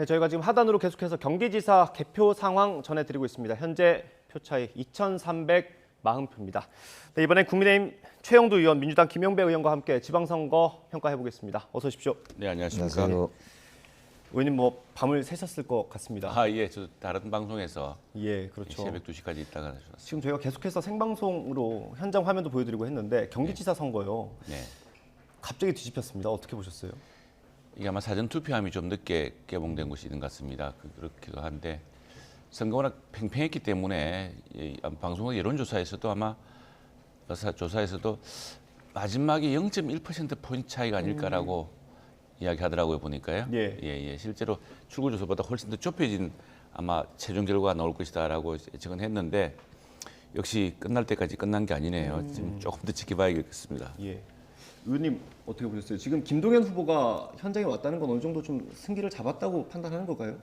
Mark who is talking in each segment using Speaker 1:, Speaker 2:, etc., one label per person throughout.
Speaker 1: 네, 저희가 지금 하단으로 계속해서 경기지사 개표 상황 전해드리고 있습니다. 현재 표차이 2,340표입니다. 네, 이번엔 국민의힘 최영두 의원, 민주당 김영배 의원과 함께 지방선거 평가해 보겠습니다. 어서 오십시오.
Speaker 2: 네, 안녕하십니까.
Speaker 3: 안녕하세요.
Speaker 1: 의원님 뭐 밤을 새셨을 것 같습니다.
Speaker 2: 예, 저 다른 방송에서
Speaker 1: 예, 그렇죠.
Speaker 2: 새벽 2시까지 있다가 나왔습니다.
Speaker 1: 지금 저희가 계속해서 생방송으로 현장 화면도 보여드리고 했는데 경기지사 선거요.
Speaker 2: 네.
Speaker 1: 갑자기 뒤집혔습니다. 어떻게 보셨어요?
Speaker 2: 이게 아마 사전 투표함이 좀 늦게 개봉된 곳이 있는 것 같습니다. 그렇기도 한데 선거가 워낙 팽팽했기 때문에 방송국 여론조사에서도 아마 조사에서도 마지막에 0.1% 포인트 차이가 아닐까라고 이야기하더라고요, 보니까요.
Speaker 1: 예.
Speaker 2: 실제로 출구조사보다 훨씬 더 좁혀진 아마 최종 결과가 나올 것이다라고 예측은 했는데 역시 끝날 때까지 끝난 게 아니네요. 지금 조금 더 지켜봐야겠습니다.
Speaker 1: 예. 의원님 어떻게 보셨어요? 지금 김동연 후보가 현장에 왔다는 건 어느 정도 좀 승기를 잡았다고 판단하는 걸까요?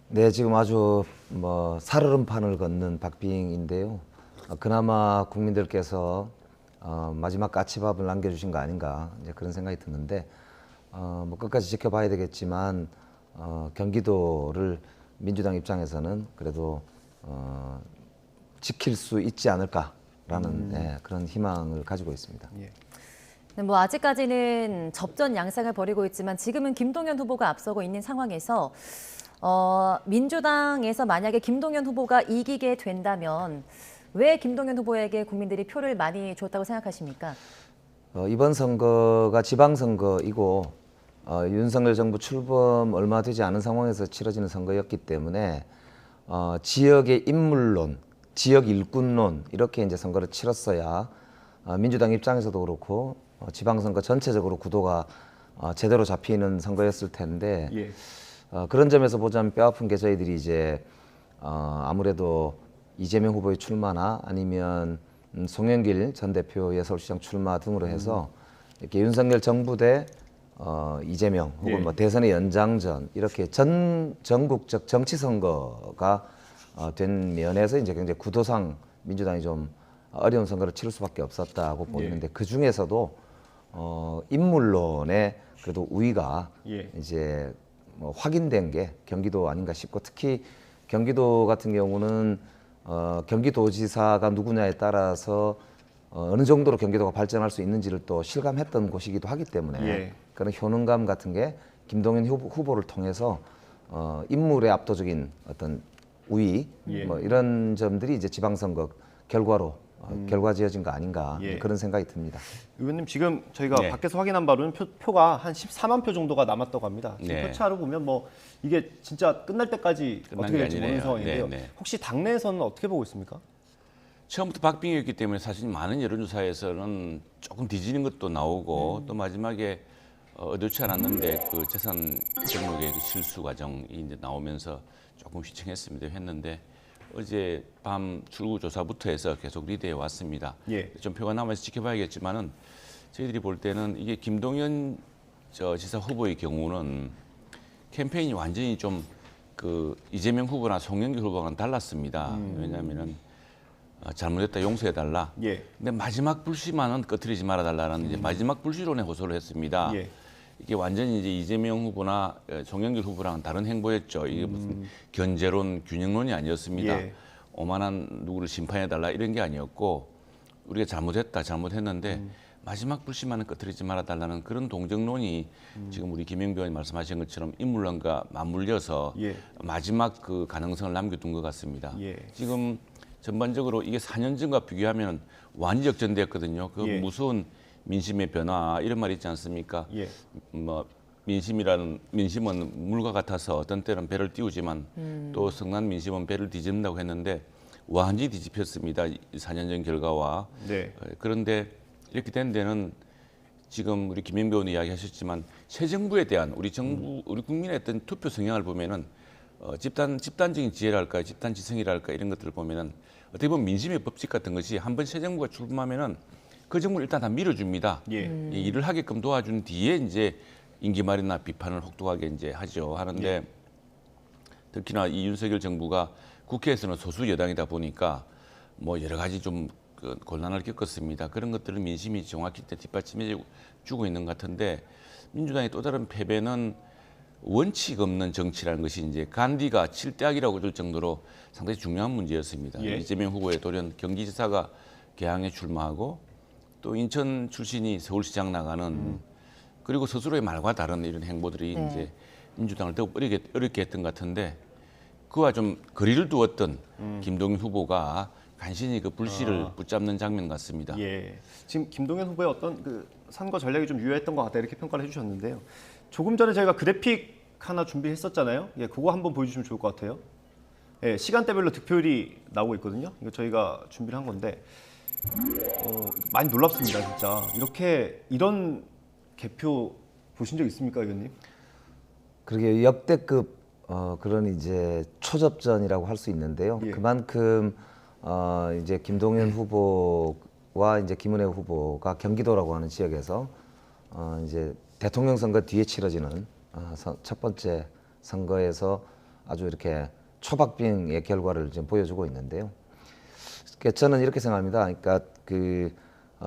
Speaker 3: 네, 지금 아주 살얼음판을 걷는 박빙인데요. 그나마 국민들께서 마지막 까치밥을 남겨주신 거 아닌가 이제 그런 생각이 드는데 끝까지 지켜봐야 되겠지만 경기도를 민주당 입장에서는 그래도 지킬 수 있지 않을까라는 그런 희망을 가지고 있습니다.
Speaker 1: 예.
Speaker 4: 네, 뭐 아직까지는 접전 양상을 벌이고 있지만 지금은 김동연 후보가 앞서고 있는 상황에서 민주당에서 만약에 김동연 후보가 이기게 된다면 왜 김동연 후보에게 국민들이 표를 많이 줬다고 생각하십니까?
Speaker 3: 이번 선거가 지방선거이고 윤석열 정부 출범 얼마 되지 않은 상황에서 치러지는 선거였기 때문에 지역의 인물론, 지역 일꾼론 이렇게 이제 선거를 치렀어야 민주당 입장에서도 그렇고 지방선거 전체적으로 구도가 제대로 잡히는 선거였을 텐데
Speaker 1: 예.
Speaker 3: 그런 점에서 보자면 뼈아픈 게 저희들이 이제 아무래도 이재명 후보의 출마나 아니면 송영길 전 대표의 서울시장 출마 등으로 해서 이렇게 윤석열 정부 대 이재명 혹은 뭐 대선의 연장전 이렇게 전국적 정치 선거가 된 면에서 이제 굉장히 구도상 민주당이 좀 어려운 선거를 치를 수밖에 없었다고 보이는데 그 중에서도 인물론의 그래도 우위가 이제 뭐 확인된 게 경기도 아닌가 싶고 특히 경기도 같은 경우는 경기도지사가 누구냐에 따라서 어느 정도로 경기도가 발전할 수 있는지를 또 실감했던 곳이기도 하기 때문에 그런 효능감 같은 게 김동연 후보를 통해서 인물의 압도적인 어떤 우위 뭐 이런 점들이 이제 지방선거 결과로 결과지어진 거 아닌가 그런 생각이 듭니다.
Speaker 1: 의원님 지금 저희가 밖에서 확인한 바로는 표가 한 14만 표 정도가 남았다고 합니다. 지금 표차로 보면 뭐 이게 진짜 끝날 때까지 어떻게 될지 모르는 상황인데요. 혹시 당내에서는 어떻게 보고 있습니까?
Speaker 2: 처음부터 박빙이었기 때문에 사실 많은 여론조사에서는 조금 뒤지는 것도 나오고 또 마지막에 의도치 않았는데 그 재산 등록의 그 실수 과정이 이제 나오면서 조금 휘청했습니다. 했는데 어제 밤 출구조사부터 해서 계속 리드해 왔습니다. 좀 표가 남아서 지켜봐야겠지만은 저희들이 볼 때는 이게 김동연 지사 후보의 경우는 캠페인이 완전히 좀 그 이재명 후보나 송영길 후보와는 달랐습니다. 왜냐하면은 잘못했다 용서해달라. 근데 마지막 불씨만은 꺼트리지 말아달라는 이제 마지막 불씨론에 호소를 했습니다. 이게 완전히 이제 이재명 후보나 송영길 후보랑은 다른 행보였죠. 이게 무슨 견제론, 균형론이 아니었습니다. 오만한 누구를 심판해달라 이런 게 아니었고 우리가 잘못했는데 마지막 불씨만은 꺼트리지 말아달라는 그런 동정론이 지금 우리 김영배 의원이 말씀하신 것처럼 인물론과 맞물려서 마지막 그 가능성을 남겨둔 것 같습니다. 지금 전반적으로 이게 4년 전과 비교하면 완전 역전됐거든요. 그 무서운 민심의 변화 이런 말 있지 않습니까? 뭐 민심은 물과 같아서 어떤 때는 배를 띄우지만 또 성난 민심은 배를 뒤집는다고 했는데 완전히 뒤집혔습니다. 4년 전 결과와. 그런데 이렇게 된 데는 지금 우리 김영배 의원이 이야기하셨지만 새 정부에 대한 우리 정부, 우리 국민의 어떤 투표 성향을 보면은 집단적인 지혜랄까, 집단지성이랄까 이런 것들을 보면은 어떻게 보면 민심의 법칙 같은 것이 한번 새 정부가 출범하면은 그 정부를 일단 다 밀어줍니다. 이 일을 하게끔 도와준 뒤에 이제 임기 말이나 비판을 혹독하게 이제 하죠. 하는데 특히나 이 윤석열 정부가 국회에서는 소수 여당이다 보니까 뭐 여러 가지 좀 곤란을 겪었습니다. 그런 것들을 민심이 정확히 뒷받침해 주고 있는 것 같은데 민주당의 또 다른 패배는 원칙 없는 정치라는 것이 이제 간디가 칠대악이라고 할 정도로 상당히 중요한 문제였습니다.
Speaker 1: 예.
Speaker 2: 이재명 후보의 돌연 경기지사가 개항에 출마하고 또 인천 출신이 서울시장 나가는 그리고 스스로의 말과 다른 이런 행보들이
Speaker 4: 네.
Speaker 2: 이제 민주당을 더욱 어렵게 했던 것 같은데 그와 좀 거리를 두었던 김동연 후보가 간신히 그 불씨를 붙잡는 장면 같습니다.
Speaker 1: 예. 지금 김동연 후보의 어떤 그 선거 전략이 좀 유효했던 것 같다 이렇게 평가를 해주셨는데요. 조금 전에 저희가 그래픽 하나 준비했었잖아요. 예, 그거 한번 보여주시면 좋을 것 같아요. 예, 시간대별로 득표율이 나오고 있거든요. 이거 저희가 준비를 한 건데 많이 놀랍습니다, 진짜. 이런 개표 보신 적 있습니까, 의원님?
Speaker 3: 그러게 역대급 그런 이제 초접전이라고 할 수 있는데요.
Speaker 1: 예.
Speaker 3: 그만큼 이제 김동연 후보와 이제 김은혜 후보가 경기도라고 하는 지역에서 이제 대통령 선거 뒤에 치러지는 첫 번째 선거에서 아주 이렇게 초박빙의 결과를 지금 보여주고 있는데요. 그러니까 저는 이렇게 생각합니다. 그러니까 그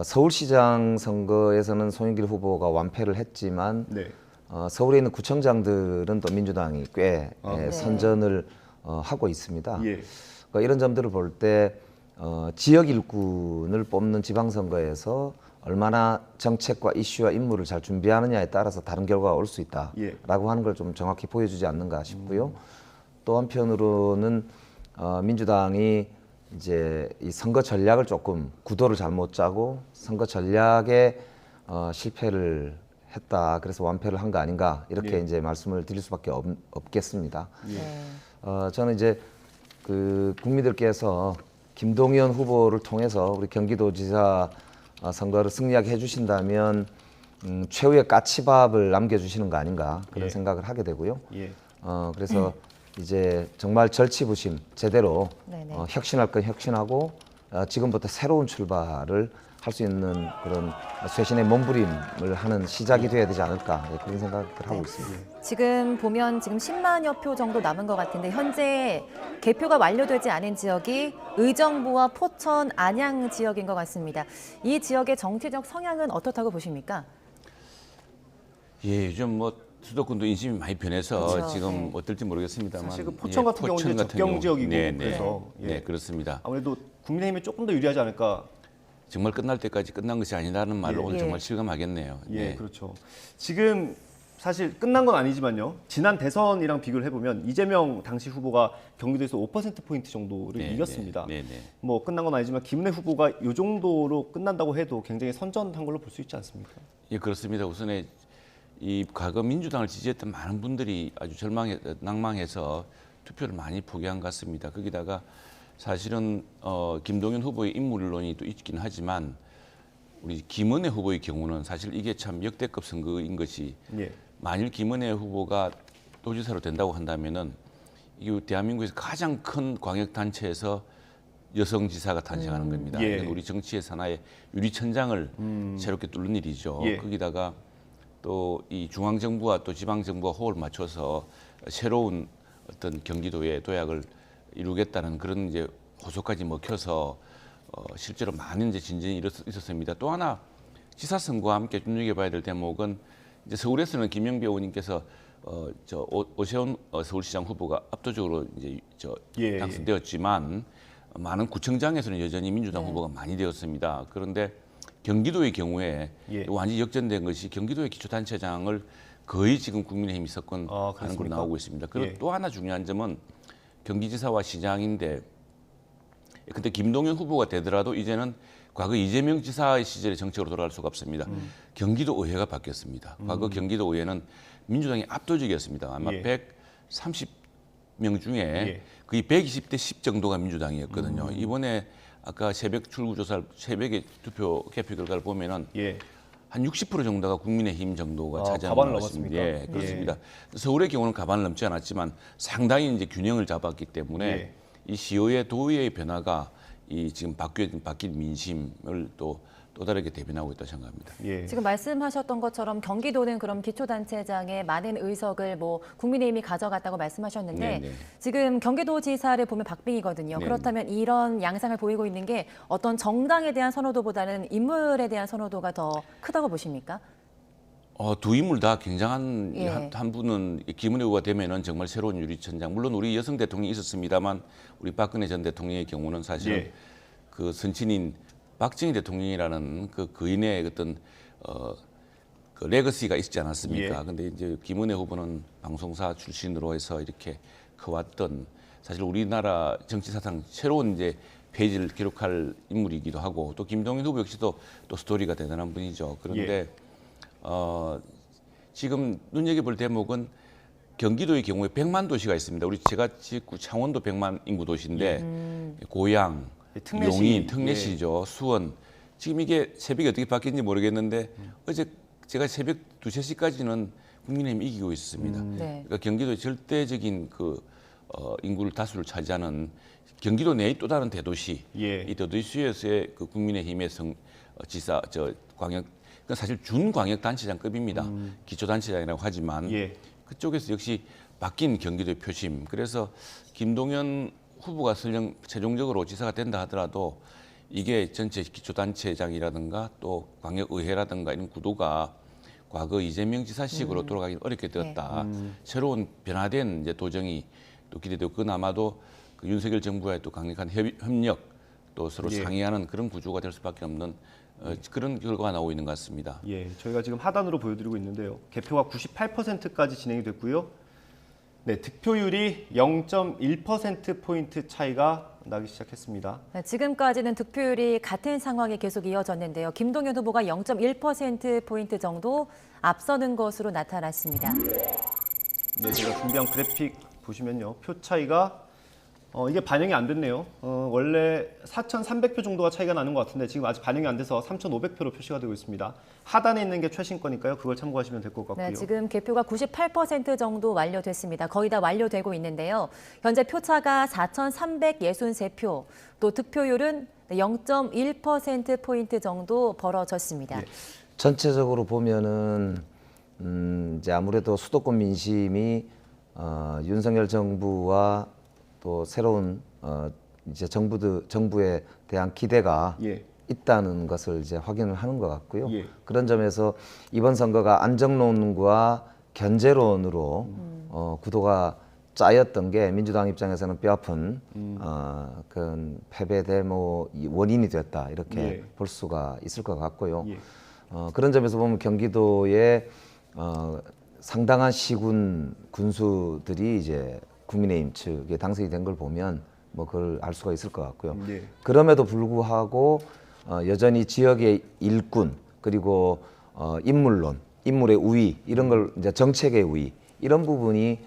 Speaker 3: 서울시장 선거에서는 송영길 후보가 완패를 했지만
Speaker 1: 네.
Speaker 3: 서울에 있는 구청장들은 또 민주당이 꽤
Speaker 4: 네.
Speaker 3: 선전을 하고 있습니다.
Speaker 1: 예.
Speaker 3: 그러니까 이런 점들을 볼 때 지역 일꾼을 뽑는 지방선거에서 얼마나 정책과 이슈와 임무를 잘 준비하느냐에 따라서 다른 결과가 올 수 있다라고
Speaker 1: 예.
Speaker 3: 하는 걸 좀 정확히 보여주지 않는가 싶고요. 또 한편으로는 민주당이 이제 이 선거 전략을 조금 구도를 잘못 짜고 선거 전략에 실패를 했다. 그래서 완패를 한 거 아닌가 이렇게
Speaker 1: 예.
Speaker 3: 이제 말씀을 드릴 수밖에 없겠습니다.
Speaker 4: 네.
Speaker 3: 저는 이제 그 국민들께서 김동연 후보를 통해서 우리 경기도지사 선거를 승리하게 해주신다면 최후의 까치밥을 남겨주시는 거 아닌가 그런
Speaker 1: 예.
Speaker 3: 생각을 하게 되고요.
Speaker 1: 예.
Speaker 3: 그래서 이제 정말 절치부심 제대로
Speaker 4: 네네.
Speaker 3: 혁신할 건 혁신하고 지금부터 새로운 출발을 할 수 있는 그런 쇄신의 몸부림을 하는 시작이 돼야 되지 않을까 그런 생각을 하고 있습니다.
Speaker 4: 지금 보면 지금 10만여 표 정도 남은 것 같은데 현재 개표가 완료되지 않은 지역이 의정부와 포천, 안양 지역인 것 같습니다. 이 지역의 정치적 성향은 어떻다고 보십니까?
Speaker 2: 예, 요즘 뭐 수도권도 인심이 많이 변해서
Speaker 4: 그렇죠.
Speaker 2: 지금
Speaker 4: 네.
Speaker 2: 어떨지 모르겠습니다만
Speaker 1: 사실 그 포천 같은 경우는 이제 접경 지역이고
Speaker 2: 네, 네.
Speaker 1: 그래서
Speaker 2: 네, 그렇습니다.
Speaker 1: 아무래도 국민의힘이 조금 더 유리하지 않을까.
Speaker 2: 정말 끝날 때까지 끝난 것이 아니라는 말을
Speaker 1: 예.
Speaker 2: 오늘
Speaker 4: 예.
Speaker 2: 정말 실감하겠네요.
Speaker 1: 예,
Speaker 2: 네.
Speaker 1: 그렇죠. 지금 사실 끝난 건 아니지만요. 지난 대선이랑 비교를 해보면 이재명 당시 후보가 경기도에서 5%포인트 정도를
Speaker 2: 네,
Speaker 1: 이겼습니다.
Speaker 2: 네, 네.
Speaker 1: 뭐 끝난 건 아니지만 김은혜 후보가 이 정도로 끝난다고 해도 굉장히 선전한 걸로 볼 수 있지 않습니까?
Speaker 2: 예, 그렇습니다. 우선에 이 과거 민주당을 지지했던 많은 분들이 아주 낭망해서 투표를 많이 포기한 것 같습니다. 거기다가 사실은 김동연 후보의 인물론이 또 있긴 하지만 우리 김은혜 후보의 경우는 사실 이게 참 역대급 선거인 것이
Speaker 1: 예.
Speaker 2: 만일 김은혜 후보가 도지사로 된다고 한다면은 이 대한민국에서 가장 큰 광역단체에서 여성지사가 탄생하는 겁니다.
Speaker 1: 예.
Speaker 2: 이건 우리 정치의 산하의 유리천장을 새롭게 뚫는 일이죠.
Speaker 1: 예.
Speaker 2: 거기다가 또 이 중앙정부와 또 지방정부가 호흡을 맞춰서 새로운 어떤 경기도의 도약을 이루겠다는 그런 이제 호소까지 먹혀서 실제로 많은 이제 진전이 있었습니다. 또 하나 지사 선거와 함께 눈여겨봐야 될 대목은 이제 서울에서는 김영배 의원님께서 오세훈 서울시장 후보가 압도적으로 이제
Speaker 1: 예,
Speaker 2: 당선되었지만 많은 구청장에서는 여전히 민주당
Speaker 4: 네.
Speaker 2: 후보가 많이 되었습니다. 그런데 경기도의 경우에
Speaker 1: 예.
Speaker 2: 완전히 역전된 것이 경기도의 기초단체장을 거의 지금 국민의힘이 석권하는 걸로
Speaker 1: 그렇습니까?
Speaker 2: 나오고 있습니다. 그리고
Speaker 1: 예.
Speaker 2: 또 하나 중요한 점은 경기지사와 시장인데 근데 김동연 후보가 되더라도 이제는 과거 이재명 지사의 시절의 정책으로 돌아갈 수가 없습니다. 경기도 의회가 바뀌었습니다. 과거 경기도 의회는 민주당이 압도적이었습니다. 아마
Speaker 1: 예.
Speaker 2: 130명 중에
Speaker 1: 예.
Speaker 2: 거의 120대 10 정도가 민주당이었거든요. 이번에 아까 새벽 출구조사, 새벽에 개표 결과를 보면은
Speaker 1: 예.
Speaker 2: 한 60% 정도가 국민의힘 정도가 차지하는
Speaker 1: 가반을
Speaker 2: 것 같습니다.
Speaker 1: 넘었습니까?
Speaker 2: 예, 그렇습니다. 서울의 경우는 가반을 넘지 않았지만 상당히 이제 균형을 잡았기 때문에
Speaker 1: 예.
Speaker 2: 이 시의회 도의회의 변화가 이 지금 바뀐 민심을 또 다르게 대변하고 있다고 생각합니다.
Speaker 1: 예.
Speaker 4: 지금 말씀하셨던 것처럼 경기도는 그럼 기초단체장의 많은 의석을 뭐 국민의힘이 가져갔다고 말씀하셨는데
Speaker 2: 네네.
Speaker 4: 지금 경기도지사를 보면 박빙이거든요.
Speaker 2: 네네.
Speaker 4: 그렇다면 이런 양상을 보이고 있는 게 어떤 정당에 대한 선호도보다는 인물에 대한 선호도가 더 크다고 보십니까?
Speaker 2: 두 인물 다 굉장한
Speaker 4: 예.
Speaker 2: 한 분은 김은혜 후보가 되면은 정말 새로운 유리천장. 물론 우리 여성 대통령이 있었습니다만 우리 박근혜 전 대통령의 경우는 사실은
Speaker 1: 예.
Speaker 2: 그 선친인 박정희 대통령이라는 그 거인의 어떤 그 레거시가 있지 않았습니까?
Speaker 1: 예.
Speaker 2: 근데 이제 김은혜 후보는 방송사 출신으로 해서 이렇게 커왔던 사실 우리나라 정치사상 새로운 이제 페이지를 기록할 인물이기도 하고 또 김동연 후보 역시도 또 스토리가 대단한 분이죠. 그런데 지금 눈여겨볼 대목은 경기도의 경우에 100만 도시가 있습니다. 우리 제가 지구 창원도 100만 인구 도시인데 고양,
Speaker 1: 특례시.
Speaker 2: 용인, 특례시죠, 수원. 지금 이게 새벽이 어떻게 바뀌는지 모르겠는데 어제 제가 새벽 2, 3시까지는 국민의힘이 이기고 있었습니다.
Speaker 4: 네.
Speaker 2: 그러니까 경기도의 절대적인 그 인구를 다수를 차지하는 경기도 내의 또 다른 대도시,
Speaker 1: 예.
Speaker 2: 이 대도시에서의 그 국민의힘의 지사 광역, 그러니까 사실 준광역단체장급입니다. 기초단체장이라고 하지만
Speaker 1: 예.
Speaker 2: 그쪽에서 역시 바뀐 경기도의 표심. 그래서 김동연 후보가 설령 최종적으로 지사가 된다 하더라도 이게 전체 기초단체장이라든가 또 광역의회라든가 이런 구도가 과거 이재명 지사식으로 돌아가기 어렵게 되었다. 새로운 변화된 이제 도정이 또 기대되고 그건 아마도 그 윤석열 정부와의 또 강력한 협력 또 서로
Speaker 1: 예.
Speaker 2: 상의하는 그런 구조가 될 수밖에 없는 그런 결과가 나오고 있는 것 같습니다.
Speaker 1: 예, 저희가 지금 하단으로 보여드리고 있는데요. 개표가 98%까지 진행이 됐고요. 네, 득표율이 0.1%포인트 차이가 나기 시작했습니다.
Speaker 4: 네, 지금까지는 득표율이 같은 상황이 계속 이어졌는데요. 김동연 후보가 0.1%포인트 정도 앞서는 것으로 나타났습니다.
Speaker 1: 네, 제가 준비한 그래픽 보시면요. 표 차이가 이게 반영이 안 됐네요. 원래 4,300표 정도가 차이가 나는 것 같은데 지금 아직 반영이 안 돼서 3,500표로 표시가 되고 있습니다. 하단에 있는 게 최신 거니까요. 그걸 참고하시면 될 것 같고요.
Speaker 4: 네, 지금 개표가 98% 정도 완료됐습니다. 거의 다 완료되고 있는데요. 현재 표차가 4,363표, 또 득표율은 0.1%포인트 정도 벌어졌습니다.
Speaker 1: 예.
Speaker 3: 전체적으로 보면은 이제 아무래도 수도권 민심이 윤석열 정부와 또 새로운 이제 정부에 대한 기대가
Speaker 1: 예.
Speaker 3: 있다는 것을 이제 확인을 하는 것 같고요.
Speaker 1: 예.
Speaker 3: 그런 점에서 이번 선거가 안정론과 견제론으로 구도가 짜였던 게 민주당 입장에서는 뼈아픈 그 패배 대모 원인이 됐다 이렇게
Speaker 1: 예.
Speaker 3: 볼 수가 있을 것 같고요.
Speaker 1: 예.
Speaker 3: 그런 점에서 보면 경기도에 상당한 시군 군수들이 이제 국민의힘 측에 당선이 된 걸 보면 뭐 그걸 알 수가 있을 것 같고요.
Speaker 1: 예.
Speaker 3: 그럼에도 불구하고 여전히 지역의 일꾼 그리고 인물론, 인물의 우위 이런 걸 이제 정책의 우위 이런 부분이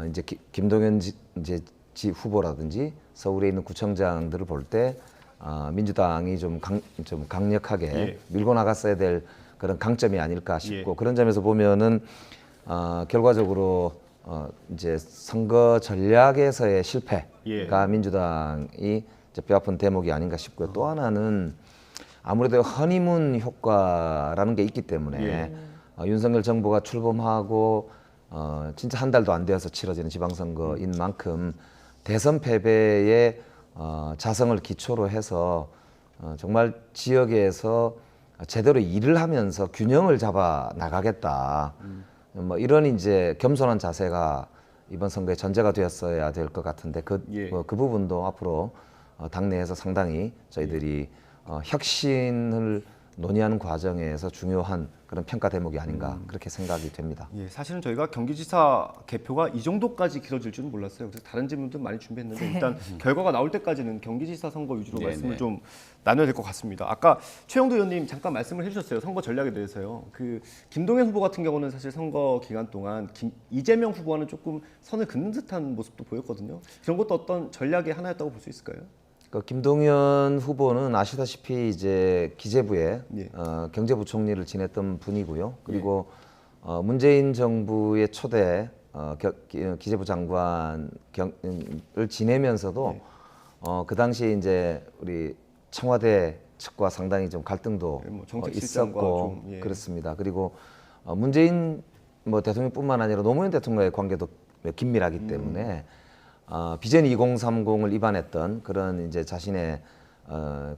Speaker 3: 이제 김동연 지 후보라든지 서울에 있는 구청장들을 볼 때 민주당이 좀 강력하게
Speaker 1: 예.
Speaker 3: 밀고 나갔어야 될 그런 강점이 아닐까 싶고
Speaker 1: 예.
Speaker 3: 그런 점에서 보면은 결과적으로 이제 선거 전략에서의 실패가
Speaker 1: 예.
Speaker 3: 민주당이 이제 뼈아픈 대목이 아닌가 싶고요. 또 하나는 아무래도 허니문 효과라는 게 있기 때문에
Speaker 1: 예.
Speaker 3: 윤석열 정부가 출범하고 진짜 한 달도 안 되어서 치러지는 지방선거인 만큼 대선 패배의 자성을 기초로 해서 정말 지역에서 제대로 일을 하면서 균형을 잡아 나가겠다. 뭐 이런 이제 겸손한 자세가 이번 선거의 전제가 되었어야 될 것 같은데
Speaker 1: 예.
Speaker 3: 그 부분도 앞으로 당내에서 상당히 저희들이 혁신을 논의하는 과정에서 중요한 그런 평가 대목이 아닌가 그렇게 생각이 됩니다.
Speaker 1: 예, 사실은 저희가 경기지사 개표가 이 정도까지 길어질 줄은 몰랐어요. 그래서 다른 질문도 많이 준비했는데 일단 결과가 나올 때까지는 경기지사 선거 위주로
Speaker 2: 네,
Speaker 1: 말씀을
Speaker 2: 네.
Speaker 1: 좀 나눠야 될 것 같습니다. 아까 최영도 의원님 잠깐 말씀을 해주셨어요. 선거 전략에 대해서요. 그 김동연 후보 같은 경우는 사실 선거 기간 동안 이재명 후보와는 조금 선을 긋는 듯한 모습도 보였거든요. 그런 것도 어떤 전략의 하나였다고 볼 수 있을까요?
Speaker 3: 김동연 후보는 아시다시피 이제 기재부에
Speaker 1: 예.
Speaker 3: 경제부총리를 지냈던 분이고요. 그리고 문재인 정부의 초대 기재부 장관을 지내면서도
Speaker 1: 예.
Speaker 3: 그 당시에 이제 우리 청와대 측과 상당히 좀 갈등도
Speaker 1: 뭐 정책실장과
Speaker 3: 있었고
Speaker 1: 좀, 예.
Speaker 3: 그렇습니다. 그리고 문재인 뭐 대통령뿐만 아니라 노무현 대통령과의 관계도 긴밀하기 때문에 비전 2030을 입안했던 그런 이제 자신의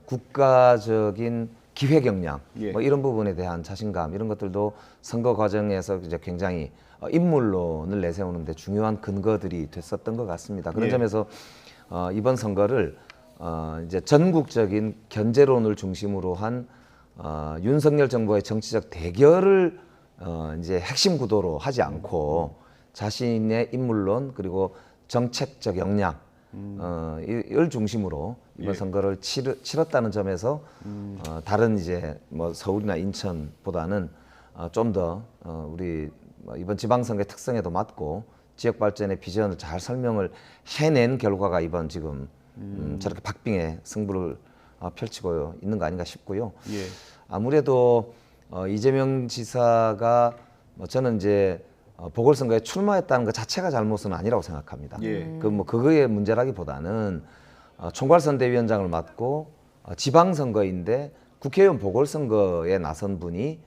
Speaker 3: 국가적인 기획 역량,
Speaker 1: 예.
Speaker 3: 뭐 이런 부분에 대한 자신감 이런 것들도 선거 과정에서 이제 굉장히 인물론을 내세우는데 중요한 근거들이 됐었던 것 같습니다. 그런
Speaker 1: 예.
Speaker 3: 점에서 이번 선거를 이제 전국적인 견제론을 중심으로 한 윤석열 정부의 정치적 대결을 이제 핵심 구도로 하지 않고 자신의 인물론 그리고 정책적 역량 을 중심으로 이번
Speaker 1: 예.
Speaker 3: 선거를 치렀다는 점에서 다른 이제 뭐 서울이나 인천보다는 좀 더 우리 이번 지방선거의 특성에도 맞고 지역 발전의 비전을 잘 설명을 해낸 결과가 이번 지금 저렇게 박빙의 승부를 펼치고 있는 거 아닌가 싶고요.
Speaker 1: 예.
Speaker 3: 아무래도 이재명 지사가 저는 이제 보궐선거에 출마했다는 것 자체가 잘못은 아니라고 생각합니다.
Speaker 1: 예.
Speaker 3: 그거의 문제라기보다는 총괄선대위원장을 맡고 지방선거인데 국회의원 보궐선거에 나선 분이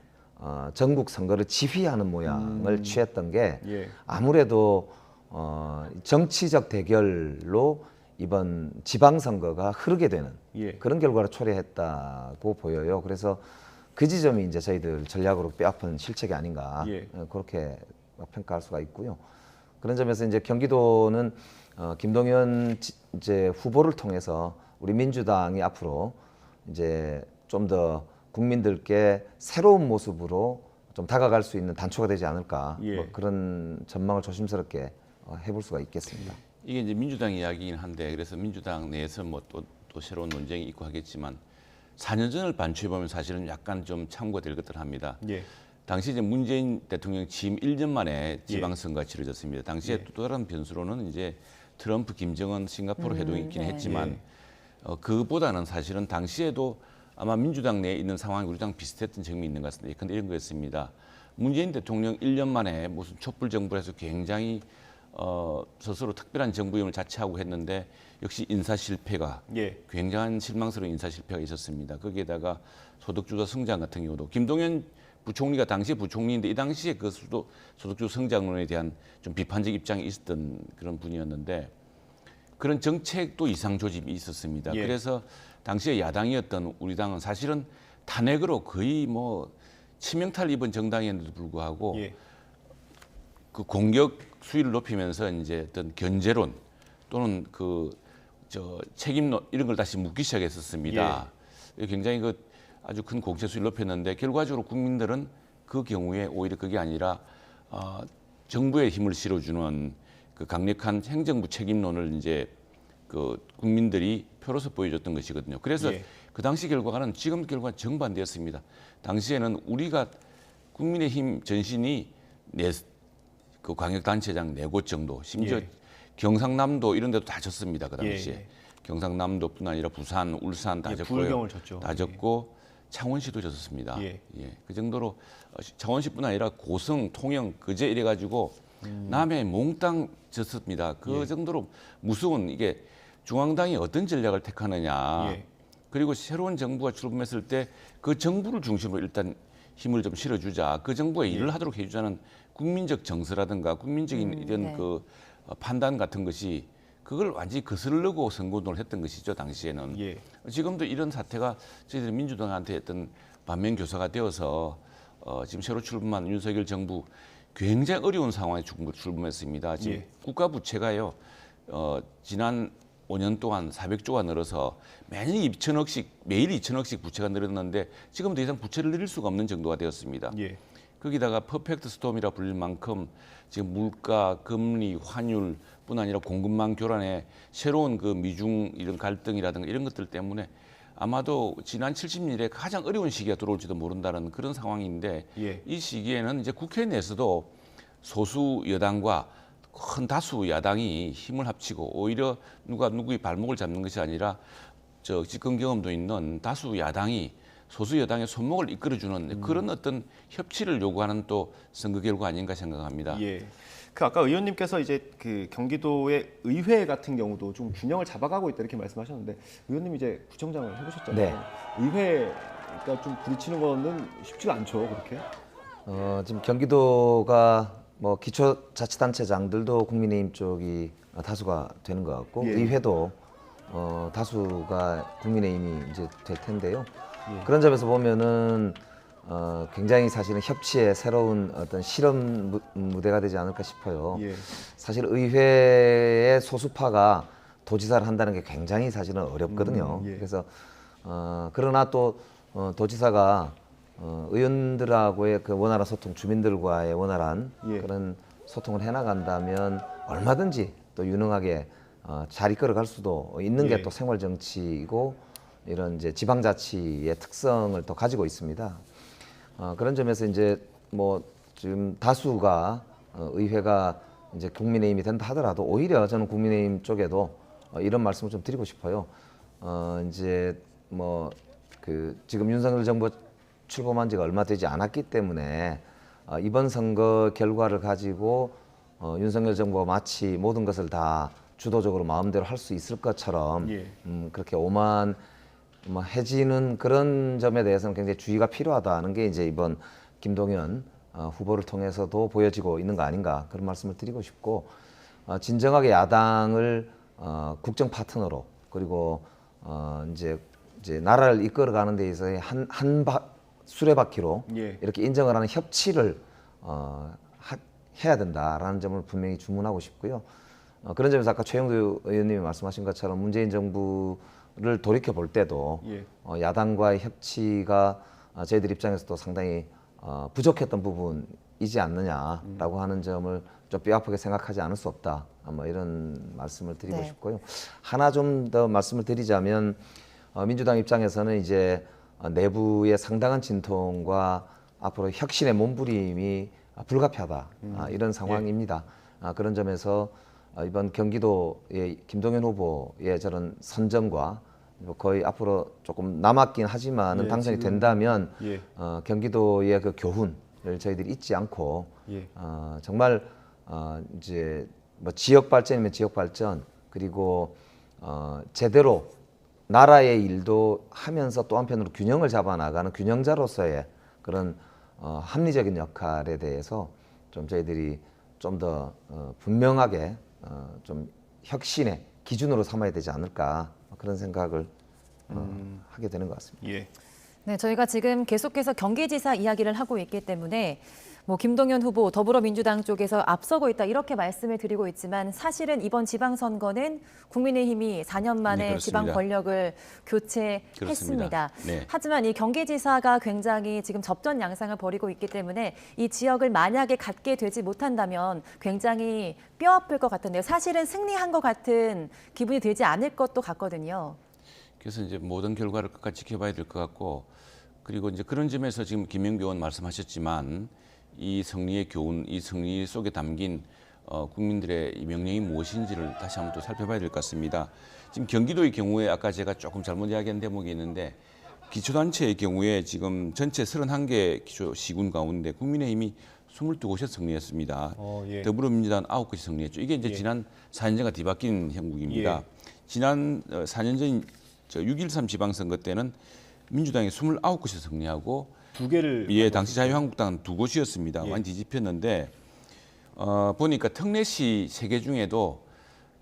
Speaker 3: 전국 선거를 지휘하는 모양을 취했던 게
Speaker 1: 예.
Speaker 3: 아무래도 정치적 대결로 이번 지방선거가 흐르게 되는
Speaker 1: 예.
Speaker 3: 그런 결과를 초래했다고 보여요. 그래서 그 지점이 이제 저희들 전략으로 뼈아픈 실책이 아닌가
Speaker 1: 예.
Speaker 3: 그렇게 평가할 수가 있고요. 그런 점에서 이제 경기도는 김동연 이제 후보를 통해서 우리 민주당이 앞으로 이제 좀 더 국민들께 새로운 모습으로 좀 다가갈 수 있는 단초가 되지 않을까
Speaker 1: 예.
Speaker 3: 뭐 그런 전망을 조심스럽게 해볼 수가 있겠습니다.
Speaker 2: 이게 이제 민주당 이야기긴 한데 그래서 민주당 내에서 뭐 또 새로운 논쟁이 있고 하겠지만 4년 전을 반추해 보면 사실은 약간 좀 참고가 될 것들 합니다.
Speaker 1: 예.
Speaker 2: 당시 이제 문재인 대통령 취임 1년 만에 지방선거가 치러졌습니다. 당시에 또 다른 변수로는 이제 트럼프, 김정은, 싱가포르 회동이 있긴
Speaker 4: 네.
Speaker 2: 했지만 그보다는 사실은 당시에도 아마 민주당 내에 있는 상황이 우리 당 비슷했던 점이 있는 것 같습니다. 근데 이런 거였습니다. 문재인 대통령 1년 만에 무슨 촛불 정부를 해서 굉장히 스스로 특별한 정부임을 자처하고 했는데 역시 인사 실패가
Speaker 1: 예.
Speaker 2: 굉장한 실망스러운 인사 실패가 있었습니다. 거기에다가 소득주도 성장 같은 경우도 김동연 부총리가 당시 부총리인데 이 당시에 그 소득주도 성장론에 대한 좀 비판적 입장이 있었던 그런 분이었는데 그런 정책도 이상 조짐이 있었습니다.
Speaker 1: 예.
Speaker 2: 그래서 당시에 야당이었던 우리 당은 사실은 탄핵으로 거의 뭐 치명타를 입은 정당이었는데도 불구하고
Speaker 1: 예.
Speaker 2: 그 공격 수위를 높이면서 이제 어떤 견제론 또는 책임론 이런 걸 다시 묻기 시작했었습니다. 굉장히 그 아주 큰 공세 수위를 높였는데 결과적으로 국민들은 그 경우에 오히려 그게 아니라 정부의 힘을 실어주는 그 강력한 행정부 책임론을 이제 그 국민들이 표로서 보여줬던 것이거든요. 그래서
Speaker 1: 예.
Speaker 2: 그 당시 결과는 지금 결과는 정반대였습니다. 당시에는 우리가 국민의힘 전신이 그 광역단체장 4곳 정도, 심지어
Speaker 1: 예.
Speaker 2: 경상남도 이런 데도 다 졌습니다. 그 당시에.
Speaker 1: 예.
Speaker 2: 경상남도뿐 아니라 부산, 울산 다
Speaker 1: 예,
Speaker 2: 졌고요.
Speaker 1: 부울경을 졌죠.
Speaker 2: 다 졌고 창원시도 졌었습니다.
Speaker 1: 예.
Speaker 2: 그 정도로 창원시뿐 아니라 고성, 통영, 거제 이래가지고 남해 몽땅 졌습니다. 그
Speaker 1: 예.
Speaker 2: 정도로 무서운 이게 중앙당이 어떤 전략을 택하느냐.
Speaker 1: 예.
Speaker 2: 그리고 새로운 정부가 출범했을 때 그 정부를 중심으로 일단 힘을 좀 실어주자. 그 정부가 일을 하도록 해주자는 국민적 정서라든가 국민적인 이런
Speaker 4: 네.
Speaker 2: 그 판단 같은 것이 그걸 완전히 거스르려고 선거운동을 했던 것이죠. 당시에는.
Speaker 1: 예.
Speaker 2: 지금도 이런 사태가 저희들이 민주당한테 했던 반면 교사가 되어서 지금 새로 출범한 윤석열 정부 굉장히 어려운 상황에 출범했습니다. 지금
Speaker 1: 예.
Speaker 2: 국가 부채가요. 지난 5년 동안 400조가 늘어서 매년 2천억씩 매일 2천억씩 부채가 늘었는데 지금 더 이상 부채를 늘릴 수가 없는 정도가 되었습니다.
Speaker 1: 예.
Speaker 2: 거기다가 퍼펙트 스톰이라 불릴 만큼 지금 물가, 금리, 환율뿐 아니라 공급망 교란에 새로운 그 미중 이런 갈등이라든가 이런 것들 때문에 아마도 지난 70년에 가장 어려운 시기가 들어올지도 모른다는 그런 상황인데
Speaker 1: 예.
Speaker 2: 이 시기에는 이제 국회 내에서도 소수 여당과 큰 다수 야당이 힘을 합치고 오히려 누가 누구의 발목을 잡는 것이 아니라 집권 경험도 있는 다수 야당이 소수 여당의 손목을 이끌어주는 그런 어떤 협치를 요구하는 또 선거 결과 아닌가 생각합니다.
Speaker 1: 예. 그 아까 의원님께서 이제 그 경기도의 의회 같은 경우도 좀 균형을 잡아가고 있다 이렇게 말씀하셨는데 의원님 이제 구청장을 해보셨잖아요.
Speaker 3: 네.
Speaker 1: 의회가 좀 부딪히는 거는 쉽지가 않죠, 그렇게.
Speaker 3: 지금 경기도가 뭐 기초자치단체장들도 국민의힘 쪽이 다수가 되는 것 같고
Speaker 1: 예.
Speaker 3: 의회도 다수가 국민의힘이 이제 될 텐데요. 그런 점에서 보면은 굉장히 사실은 협치의 새로운 어떤 실험 무대가 되지 않을까 싶어요.
Speaker 1: 예.
Speaker 3: 사실 의회의 소수파가 도지사를 한다는 게 굉장히 사실은 어렵거든요.
Speaker 1: 예.
Speaker 3: 그래서 그러나 또 도지사가 의원들하고의 그 원활한 소통, 주민들과의 원활한
Speaker 1: 예.
Speaker 3: 그런 소통을 해나간다면 얼마든지 또 유능하게 잘 이끌어갈 수도 있는
Speaker 1: 예.
Speaker 3: 게 또 생활 정치이고 이런 이제 지방자치의 특성을 또 가지고 있습니다. 그런 점에서 이제 뭐 지금 다수가 의회가 이제 국민의힘이 된다 하더라도 오히려 저는 국민의힘 쪽에도 이런 말씀을 좀 드리고 싶어요. 이제 뭐 그 지금 윤석열 정부 출범한 지가 얼마 되지 않았기 때문에 이번 선거 결과를 가지고 윤석열 정부가 마치 모든 것을 다 주도적으로 마음대로 할 수 있을 것처럼
Speaker 1: 예.
Speaker 3: 그렇게 오만해지는 그런 점에 대해서는 굉장히 주의가 필요하다는 게 이제 이번 김동연 후보를 통해서도 보여지고 있는 거 아닌가 그런 말씀을 드리고 싶고 진정하게 야당을 국정 파트너로 그리고 이제 나라를 이끌어가는 데 있어서의 한 수레바퀴로
Speaker 1: 예.
Speaker 3: 이렇게 인정을 하는 협치를 해야 된다라는 점을 분명히 주문하고 싶고요. 그런 점에서 아까 최영두 의원님이 말씀하신 것처럼 문재인 정부를 돌이켜 볼 때도
Speaker 1: 예.
Speaker 3: 야당과의 협치가 저희들 입장에서도 상당히 부족했던 부분이지 않느냐라고 하는 점을 좀 뼈아프게 생각하지 않을 수 없다. 뭐 이런 말씀을 드리고
Speaker 4: 네.
Speaker 3: 싶고요. 하나 좀 더 말씀을 드리자면 민주당 입장에서는 이제 내부의 상당한 진통과 앞으로 혁신의 몸부림이 불가피하다 이런 상황입니다. 그런 점에서 이번 경기도의 김동연 후보의 저런 선정과 거의 앞으로 조금 남았긴 하지만은
Speaker 1: 예,
Speaker 3: 당선이
Speaker 1: 지금,
Speaker 3: 된다면
Speaker 1: 예.
Speaker 3: 경기도의 그 교훈을 저희들이 잊지 않고
Speaker 1: 예.
Speaker 3: 정말 이제 뭐 지역 발전이면 지역 발전 그리고 제대로 나라의 일도 하면서 또 한편으로 균형을 잡아 나가는 균형자로서의 그런 합리적인 역할에 대해서 좀 저희들이 좀 더 분명하게 좀 혁신의 기준으로 삼아야 되지 않을까 그런 생각을 하게 되는 것 같습니다.
Speaker 1: 예.
Speaker 4: 네, 저희가 지금 계속해서 경기지사 이야기를 하고 있기 때문에 뭐 김동연 후보 더불어민주당 쪽에서 앞서고 있다 이렇게 말씀을 드리고 있지만 사실은 이번 지방선거는 국민의힘이 4년 만에
Speaker 2: 네,
Speaker 4: 지방
Speaker 2: 그렇습니다.
Speaker 4: 권력을 교체했습니다.
Speaker 2: 그렇습니다. 네.
Speaker 4: 하지만 이 경기지사가 굉장히 지금 접전 양상을 벌이고 있기 때문에 이 지역을 만약에 갖게 되지 못한다면 굉장히 뼈아플 것 같은데요. 사실은 승리한 것 같은 기분이 들지 않을 것도 같거든요.
Speaker 2: 그래서 이제 모든 결과를 끝까지 지켜봐야 될 것 같고 그리고 이제 그런 점에서 지금 김영배 의원 말씀하셨지만 이 승리의 교훈, 이 승리 속에 담긴 국민들의 이 명령이 무엇인지를 다시 한번 또 살펴봐야 될 것 같습니다. 지금 경기도의 경우에 아까 제가 조금 잘못 이야기한 대목이 있는데 기초단체의 경우에 지금 전체 31개 기초 시군 가운데 국민의힘이 22곳에서 승리했습니다.
Speaker 1: 예.
Speaker 2: 더불어민주당 9곳이 승리했죠. 이게 이제
Speaker 1: 예.
Speaker 2: 지난 4년 전과 뒤바뀐 형국입니다.
Speaker 1: 예.
Speaker 2: 지난 4년 전 6.13 지방선거 때는 민주당이 29곳에서 승리하고
Speaker 1: 두 개를
Speaker 2: 예, 당시 자유한국당은 2곳이었습니다.
Speaker 1: 예.
Speaker 2: 완전 뒤집혔는데 보니까 특례시 3개 중에도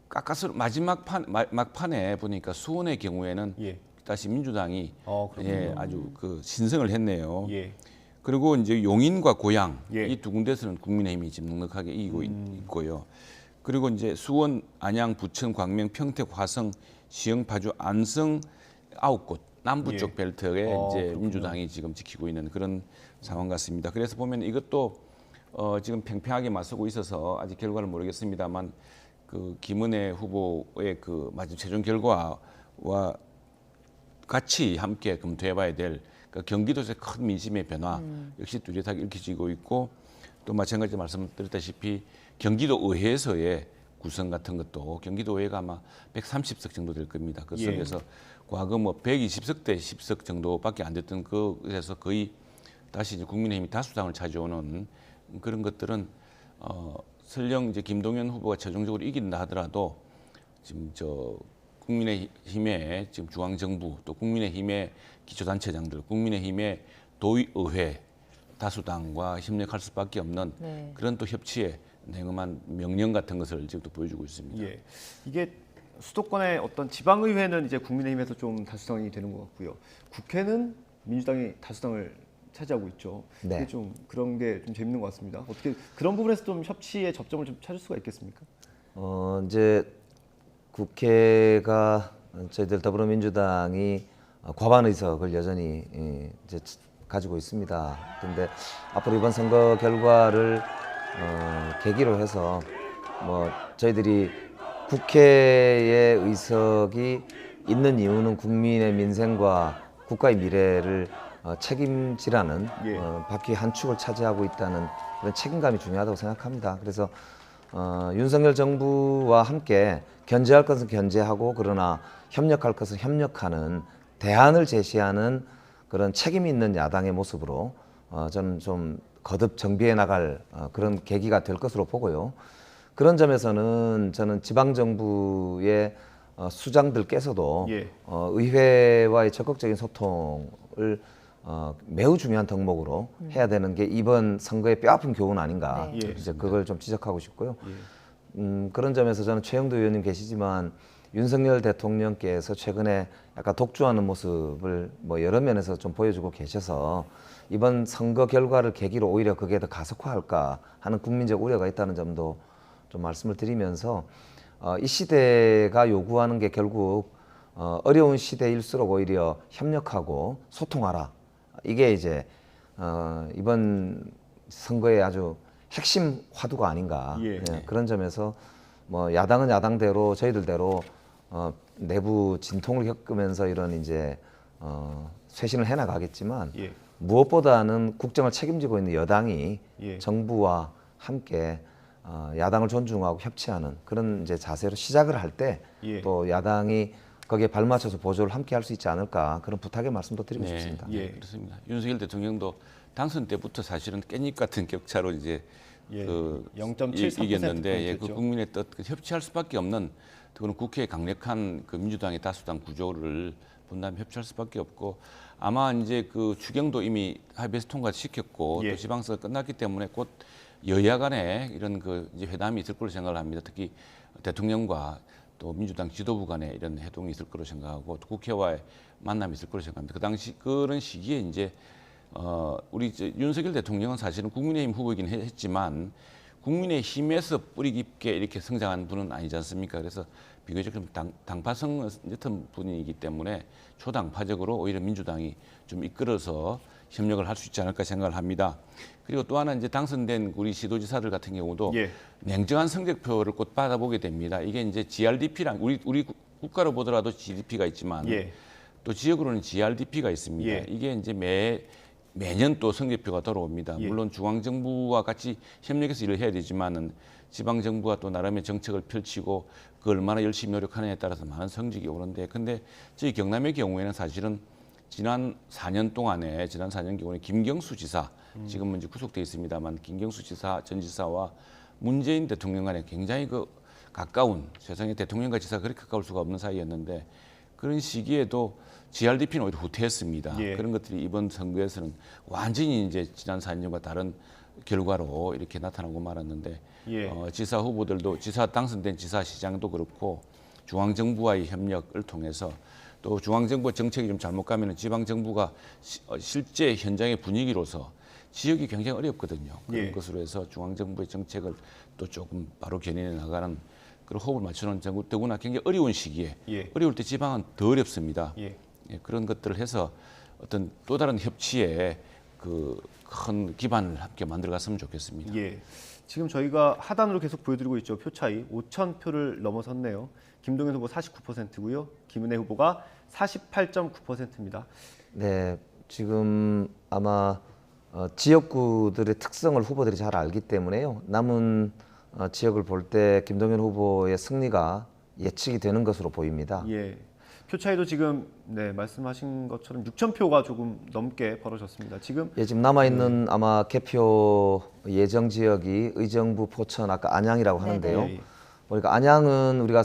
Speaker 2: 깎아서 마지막 막판에 보니까 수원의 경우에는
Speaker 1: 예.
Speaker 2: 다시 민주당이
Speaker 1: 그렇군요.
Speaker 2: 예, 아주 그 신성을 했네요.
Speaker 1: 예.
Speaker 2: 그리고 이제 용인과 고양
Speaker 1: 예.
Speaker 2: 이 두 군데서는 국민의힘이 지금 넉넉하게 이기고 있고요. 그리고 이제 수원, 안양, 부천, 광명, 평택, 화성, 시흥, 파주, 안성 9곳 남부
Speaker 1: 예.
Speaker 2: 쪽 벨트에 이제
Speaker 1: 그렇군요.
Speaker 2: 민주당이 지금 지키고 있는 그런 상황 같습니다. 그래서 보면 이것도 지금 팽팽하게 맞서고 있어서 아직 결과를 모르겠습니다만 그 김은혜 후보의 그 마지막 최종 결과와 같이 함께 검토해봐야 될 그러니까 경기도에서의 큰 민심의 변화 역시 뚜렷하게 읽혀지고 있고 또 마찬가지로 말씀드렸다시피 경기도 의회에서의 구성 같은 것도 경기도 의회가 아마 130석 정도 될 겁니다. 그
Speaker 1: 예.
Speaker 2: 속에서 과거 뭐 120석 대 10석 정도밖에 안 됐던 그래서 거의 다시 이제 국민의힘이 다수당을 차지오는 그런 것들은 설령 이제 김동연 후보가 최종적으로 이긴다 하더라도 지금 저 국민의힘의 지금 중앙정부 또 국민의힘의 기초단체장들, 국민의힘의 도의회 다수당과 협력할 수밖에 없는
Speaker 4: 네.
Speaker 2: 그런 또 협치의 냉엄한 명령 같은 것을 지금 또 보여주고 있습니다.
Speaker 1: 예. 이게 수도권의 어떤 지방의회는 이제 국민의힘에서 좀 다수당이 되는 것 같고요. 국회는 민주당이 다수당을 차지하고 있죠.
Speaker 3: 네.
Speaker 1: 이게 좀 그런 게 좀 재밌는 것 같습니다. 어떻게 그런 부분에서 좀 협치의 접점을 좀 찾을 수가 있겠습니까?
Speaker 3: 이제 국회가 저희들 더불어민주당이 과반 의석을 여전히 이제 가지고 있습니다. 그런데 앞으로 이번 선거 결과를 계기로 해서 뭐 저희들이 국회의 의석이 있는 이유는 국민의 민생과 국가의 미래를 책임지라는
Speaker 1: 예.
Speaker 3: 바퀴 한 축을 차지하고 있다는 그런 책임감이 중요하다고 생각합니다. 그래서 윤석열 정부와 함께 견제할 것은 견제하고 그러나 협력할 것은 협력하는 대안을 제시하는 그런 책임 있는 야당의 모습으로 저는 좀 거듭 정비해 나갈 그런 계기가 될 것으로 보고요. 그런 점에서는 저는 지방 정부의 수장들께서도
Speaker 1: 예.
Speaker 3: 의회와의 적극적인 소통을 매우 중요한 덕목으로 해야 되는 게 이번 선거의 뼈아픈 교훈 아닌가.
Speaker 4: 네.
Speaker 1: 예.
Speaker 3: 이제 그걸 좀 지적하고 싶고요.
Speaker 1: 예.
Speaker 3: 그런 점에서 저는 최영도 의원님 계시지만 윤석열 대통령께서 최근에 약간 독주하는 모습을 뭐 여러 면에서 좀 보여주고 계셔서 이번 선거 결과를 계기로 오히려 그게 더 가속화할까 하는 국민적 우려가 있다는 점도 좀 말씀을 드리면서 이 시대가 요구하는 게 결국 어려운 시대일수록 오히려 협력하고 소통하라. 이게 이제 이번 선거의 아주 핵심 화두가 아닌가.
Speaker 1: 예.
Speaker 3: 그런 점에서 뭐 야당은 야당대로 저희들대로 내부 진통을 겪으면서 이런 이제 쇄신을 해나가겠지만
Speaker 1: 예.
Speaker 3: 무엇보다는 국정을 책임지고 있는 여당이
Speaker 1: 예.
Speaker 3: 정부와 함께 야당을 존중하고 협치하는 그런 이제 자세로 시작을 할 때 또
Speaker 1: 예.
Speaker 3: 야당이 거기에 발맞춰서 보조를 함께 할 수 있지 않을까 그런 부탁의 말씀도 드리고 싶습니다.
Speaker 1: 예.
Speaker 2: 그렇습니다. 윤석열 대통령도 당선 때부터 사실은 깻잎 같은 격차로 이제
Speaker 1: 예.
Speaker 2: 그
Speaker 1: 0.73%
Speaker 2: 이겼는데 그
Speaker 1: 포인트였죠.
Speaker 2: 국민의 뜻 협치할 수밖에 없는 그런 국회의 강력한 그 민주당의 다수당 구조를 본다면 협치할 수밖에 없고 아마 이제 그 추경도 이미 하이베이스 통과시켰고
Speaker 1: 예.
Speaker 2: 또 지방선거 끝났기 때문에 곧 여야 간에 이런 그 이제 회담이 있을 거로 생각을 합니다. 특히 대통령과 또 민주당 지도부 간에 이런 회동이 있을 거로 생각하고 또 국회와의 만남이 있을 거로 생각합니다. 그 당시 그런 시기에 이제 우리 윤석열 대통령은 사실은 국민의힘 후보이긴 했지만 국민의힘에서 뿌리 깊게 이렇게 성장한 분은 아니지 않습니까? 그래서 비교적 좀 당파성 같은 분이기 때문에 초당파적으로 오히려 민주당이 좀 이끌어서 협력을 할 수 있지 않을까 생각을 합니다. 그리고 또 하나 이제 당선된 우리 시도지사들 같은 경우도
Speaker 1: 예.
Speaker 2: 냉정한 성적표를 꼭 받아보게 됩니다. 이게 이제 GRDP랑 우리 국가로 보더라도 GDP가 있지만
Speaker 1: 예.
Speaker 2: 또 지역으로는 GRDP가 있습니다.
Speaker 1: 예.
Speaker 2: 이게 이제 매년 또 성적표가 돌아옵니다.
Speaker 1: 예.
Speaker 2: 물론 중앙정부와 같이 협력해서 일을 해야 되지만은 지방정부가 또 나름의 정책을 펼치고 그 얼마나 열심히 노력하느냐에 따라서 많은 성적이 오는데 근데 저희 경남의 경우에는 사실은 지난 4년 경우에 김경수 지사 지금은 이제 구속돼 있습니다만 김경수 지사 전 지사와 문재인 대통령 간에 굉장히 그 가까운 세상에 대통령과 지사가 그렇게 가까울 수가 없는 사이였는데 그런 시기에도 GRDP는 오히려 후퇴했습니다.
Speaker 1: 예.
Speaker 2: 그런 것들이 이번 선거에서는 완전히 이제 지난 4년과 다른 결과로 이렇게 나타나고 말았는데
Speaker 1: 예.
Speaker 2: 지사 후보들도 지사 당선된 지사시장도 그렇고 중앙정부와의 협력을 통해서 또 중앙정부 정책이 좀 잘못 가면은 지방정부가 실제 현장의 분위기로서 지역이 굉장히 어렵거든요. 그런
Speaker 1: 예.
Speaker 2: 것으로 해서 중앙정부의 정책을 또 조금 바로 견인해 나가는 그런 호흡을 맞추는 정부 더구나 굉장히 어려운 시기에
Speaker 1: 예.
Speaker 2: 어려울 때 지방은 더 어렵습니다.
Speaker 1: 예.
Speaker 2: 예, 그런 것들을 해서 어떤 또 다른 협치에 그 큰 기반을 함께 만들어갔으면 좋겠습니다.
Speaker 1: 예. 지금 저희가 하단으로 계속 보여드리고 있죠. 표 차이 5천 표를 넘어섰네요. 김동연 후보 49%고요. 김은혜 후보가 48.9%입니다.
Speaker 3: 네, 지금 아마 지역구들의 특성을 후보들이 잘 알기 때문에요. 남은 지역을 볼 때 김동연 후보의 승리가 예측이 되는 것으로 보입니다.
Speaker 1: 예. 표 차이도 지금 네, 말씀하신 것처럼 6천 표가 조금 넘게 벌어졌습니다. 지금
Speaker 3: 예, 지금 남아 있는 아마 개표 예정 지역이 의정부, 포천, 아까 안양이라고 하는데요.
Speaker 1: 예, 예.
Speaker 3: 그러니까 안양은 우리가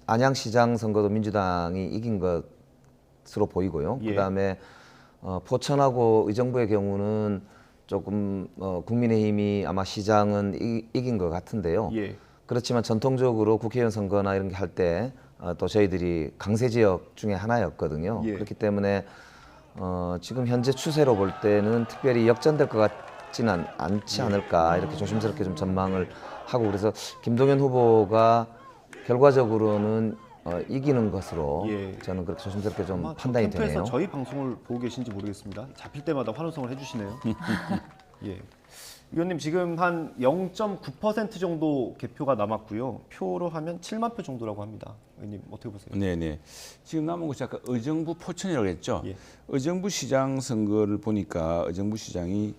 Speaker 3: 안양시장 선거도 민주당이 이긴 것으로 보이고요.
Speaker 1: 예.
Speaker 3: 그다음에 포천하고 의정부의 경우는 조금 국민의힘이 아마 시장은 이긴 것 같은데요.
Speaker 1: 예.
Speaker 3: 그렇지만 전통적으로 국회의원 선거나 이런 게 할 때 또 저희들이 강세 지역 중에 하나였거든요.
Speaker 1: 예.
Speaker 3: 그렇기 때문에 지금 현재 추세로 볼 때는 특별히 역전될 것 같지는 않지 않을까 이렇게 조심스럽게 좀 전망을 하고 그래서 김동연 후보가 결과적으로는 이기는 것으로
Speaker 1: 예.
Speaker 3: 저는 그렇게 조심스럽게 좀
Speaker 1: 아마 저
Speaker 3: 판단이
Speaker 1: 캠프에서
Speaker 3: 되네요.
Speaker 1: 저희 방송을 보고 계신지 모르겠습니다. 잡힐 때마다 환호성을 해주시네요. 예. 위원님 지금 한 0.9% 정도 개표가 남았고요. 표로 하면 7만 표 정도라고 합니다. 의원님 어떻게 보세요?
Speaker 2: 네네. 지금 남은 것이 아까 의정부 포천이라고 했죠.
Speaker 1: 예.
Speaker 2: 의정부 시장 선거를 보니까 의정부 시장이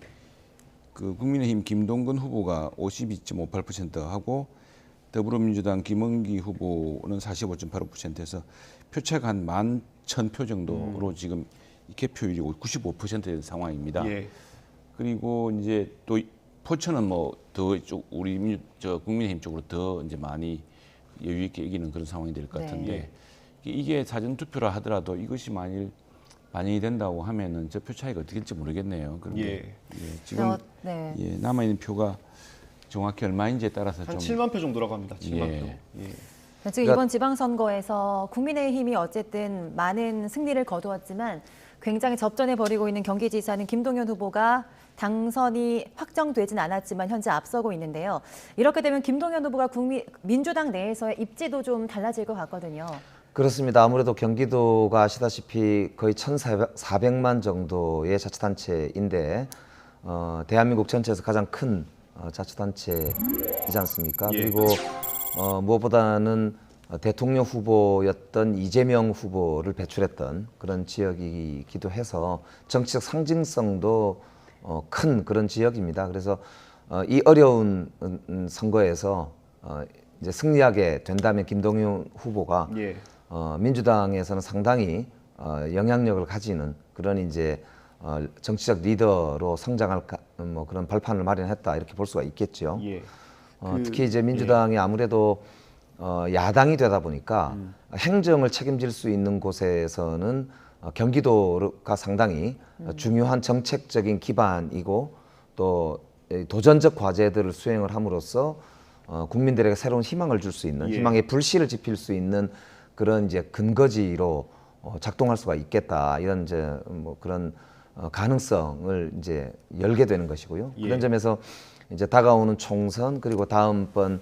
Speaker 2: 그 국민의힘 김동근 후보가 52.58% 하고 더불어민주당 김은기 후보는 45.85%에서 표차가 한 11,000표 정도로 지금 개표율이 95%된 상황입니다.
Speaker 1: 예.
Speaker 2: 그리고 이제 또 포천은 뭐 더 우리 국민의힘 쪽으로 더 이제 많이 여유 있게 이기는 그런 상황이 될 것 같은데 이게 사전 투표라 하더라도 이것이 만일 반영이 된다고 하면은 저 표 차이가 어떻게 될지 모르겠네요. 그런데 지금
Speaker 4: 네.
Speaker 2: 남아 있는 표가 정확히 얼마인지에 따라서
Speaker 1: 한
Speaker 2: 좀
Speaker 1: 7만 표 정도라고 합니다. 7만
Speaker 2: 예.
Speaker 1: 표. 예.
Speaker 4: 지금
Speaker 3: 그러니까-
Speaker 4: 이번 지방선거에서 국민의힘이 어쨌든 많은 승리를 거두었지만 굉장히 접전해 버리고 있는 경기지사는 김동연 후보가 당선이 확정되진 않았지만 현재 앞서고 있는데요. 이렇게 되면 김동연 후보가 민주당 내에서의 입지도 좀 달라질 것 같거든요.
Speaker 3: 그렇습니다. 아무래도 경기도가 아시다시피 거의 1,400만 정도의 자치단체인데 대한민국 전체에서 가장 큰 자치단체이지 않습니까?
Speaker 1: 예.
Speaker 3: 그리고 무엇보다는 대통령 후보였던 이재명 후보를 배출했던 그런 지역이기도 해서 정치적 상징성도 큰 그런 지역입니다. 그래서 이 어려운 선거에서 이제 승리하게 된다면 김동연 후보가
Speaker 1: 예.
Speaker 3: 민주당에서는 상당히 영향력을 가지는 그런 이제 정치적 리더로 성장할 뭐 그런 발판을 마련했다 이렇게 볼 수가 있겠죠.
Speaker 1: 예.
Speaker 3: 특히 이제 민주당이 아무래도 야당이 되다 보니까 행정을 책임질 수 있는 곳에서는 경기도가 상당히 중요한 정책적인 기반이고 또 도전적 과제들을 수행을 함으로써 국민들에게 새로운 희망을 줄 수 있는
Speaker 1: 예.
Speaker 3: 희망의 불씨를 지필 수 있는 그런 이제 근거지로 작동할 수가 있겠다 이런 이제 뭐 그런 가능성을 이제 열게 되는 것이고요.
Speaker 1: 예.
Speaker 3: 그런 점에서 이제 다가오는 총선 그리고 다음번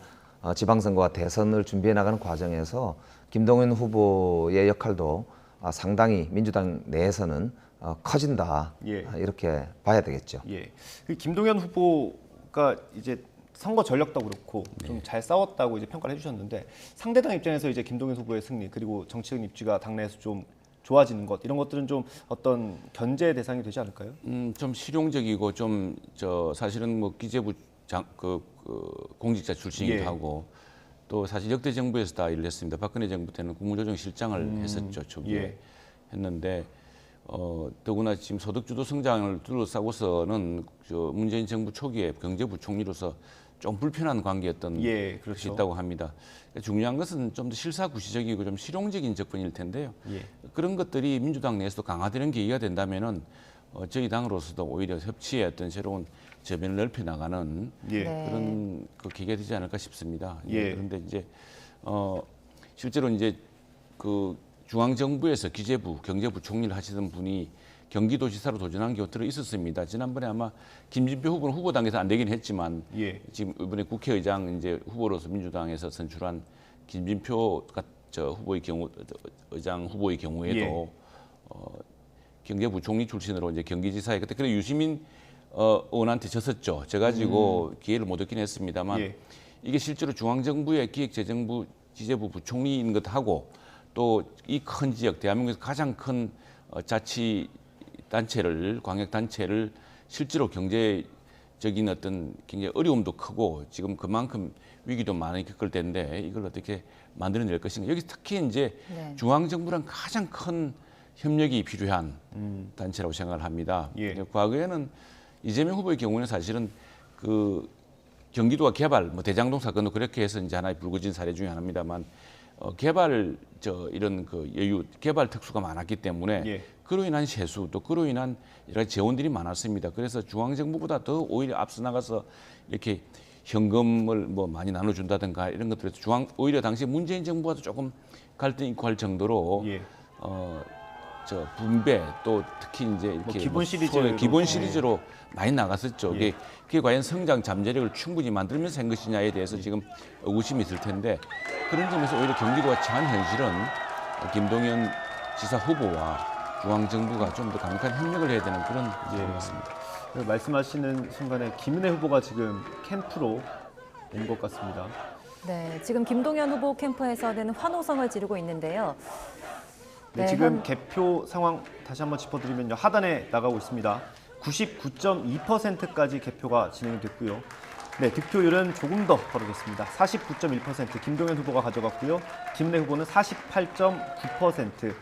Speaker 3: 지방선거와 대선을 준비해 나가는 과정에서 김동연 후보의 역할도 상당히 민주당 내에서는 커진다
Speaker 1: 예.
Speaker 3: 이렇게 봐야 되겠죠.
Speaker 1: 예. 그 김동연 후보가 이제 선거 전력도 그렇고 좀 잘 싸웠다고 이제 평가를 해주셨는데 상대당 입장에서 이제 김동연 후보의 승리 그리고 정치적 입지가 당내에서 좀 좋아지는 것 이런 것들은 좀 어떤 견제 대상이 되지 않을까요?
Speaker 2: 좀 실용적이고 좀 사실은 뭐 기재부 공직자 출신이기도
Speaker 1: 예.
Speaker 2: 하고 또 사실 역대 정부에서 다 일을 했습니다. 박근혜 정부 때는 국무조정실장을 했었죠. 초기에
Speaker 1: 예.
Speaker 2: 했는데 더구나 지금 소득주도 성장을 둘러싸고서는 문재인 정부 초기에 경제부총리로서 좀 불편한 관계였던
Speaker 1: 예,
Speaker 2: 것이
Speaker 1: 그렇죠.
Speaker 2: 있다고 합니다. 중요한 것은 좀 더 실사구시적이고 좀 실용적인 접근일 텐데요.
Speaker 1: 예.
Speaker 2: 그런 것들이 민주당 내에서도 강화되는 계기가 된다면은 저희 당으로서도 오히려 협치의 어떤 새로운 저변을 넓혀 나가는
Speaker 1: 예.
Speaker 4: 네.
Speaker 2: 그런 그 계기가 되지 않을까 싶습니다.
Speaker 1: 예.
Speaker 2: 그런데 이제 실제로 이제 그 중앙정부에서 기재부, 경제부총리를 하시던 분이 경기도지사로 도전한 게 들어 있었습니다. 지난번에 아마 김진표 후보는 후보 당에서 안 되긴 했지만
Speaker 1: 예.
Speaker 2: 지금 이번에 국회의장 이제 후보로서 민주당에서 선출한 김진표 후보의 경우 의장 후보의 경우에도
Speaker 1: 예.
Speaker 2: 경제부총리 출신으로 이제 경기지사에 그때 그래 유시민 의원한테 졌었죠. 져가지고 기회를 못 얻긴 했습니다만
Speaker 1: 예.
Speaker 2: 이게 실제로 중앙정부의 기획재정부 지재부 부총리인 것하고 또 이 큰 지역 대한민국에서 가장 큰 자치 단체를 광역 단체를 실제로 경제적인 어떤 굉장히 어려움도 크고 지금 그만큼 위기도 많이 겪을 텐데 이걸 어떻게 만들어낼 것인가. 여기 특히 이제
Speaker 4: 네.
Speaker 2: 중앙정부랑 가장 큰 협력이 필요한 단체라고 생각을 합니다.
Speaker 1: 예.
Speaker 2: 과거에는 이재명 후보의 경우는 사실은 그 경기도와 개발, 뭐 대장동 사건도 그렇게 해서 이제 하나의 불거진 사례 중에 하나입니다만 개발 이런 그 여유, 개발 특수가 많았기 때문에
Speaker 1: 예.
Speaker 2: 그로 인한 세수 또 그로 인한 여러 가지 재원들이 많았습니다. 그래서 중앙정부보다 더 오히려 앞서 나가서 이렇게 현금을 뭐 많이 나눠준다든가 이런 것들에서 오히려 당시 문재인 정부와도 조금 갈등이 있고 할 정도로
Speaker 1: 예.
Speaker 2: 저 분배 또 특히 이제 이렇게
Speaker 1: 기본 시리즈로.
Speaker 2: 소위 기본 시리즈로 많이 나갔었죠.
Speaker 1: 예.
Speaker 2: 그게 과연 성장 잠재력을 충분히 만들면서 한 것이냐에 대해서 지금 의구심이 있을 텐데 그런 점에서 오히려 경기도가 처한 현실은 김동연 지사 후보와 중앙정부가 좀 더 강력한 협력을 해야 되는 그런 상황 같습니다.
Speaker 1: 말씀하시는 순간에 김은혜 후보가 지금 캠프로 온 것 같습니다.
Speaker 4: 네, 지금 김동연 후보 캠프에서는 환호성을 지르고 있는데요.
Speaker 1: 네,
Speaker 4: 네,
Speaker 1: 지금 개표 상황 다시 한번 짚어드리면요. 하단에 나가고 있습니다. 99.2%까지 개표가 진행됐고요. 네, 득표율은 조금 더 벌어졌습니다. 49.1% 김동연 후보가 가져갔고요. 김은혜 후보는 48.9%.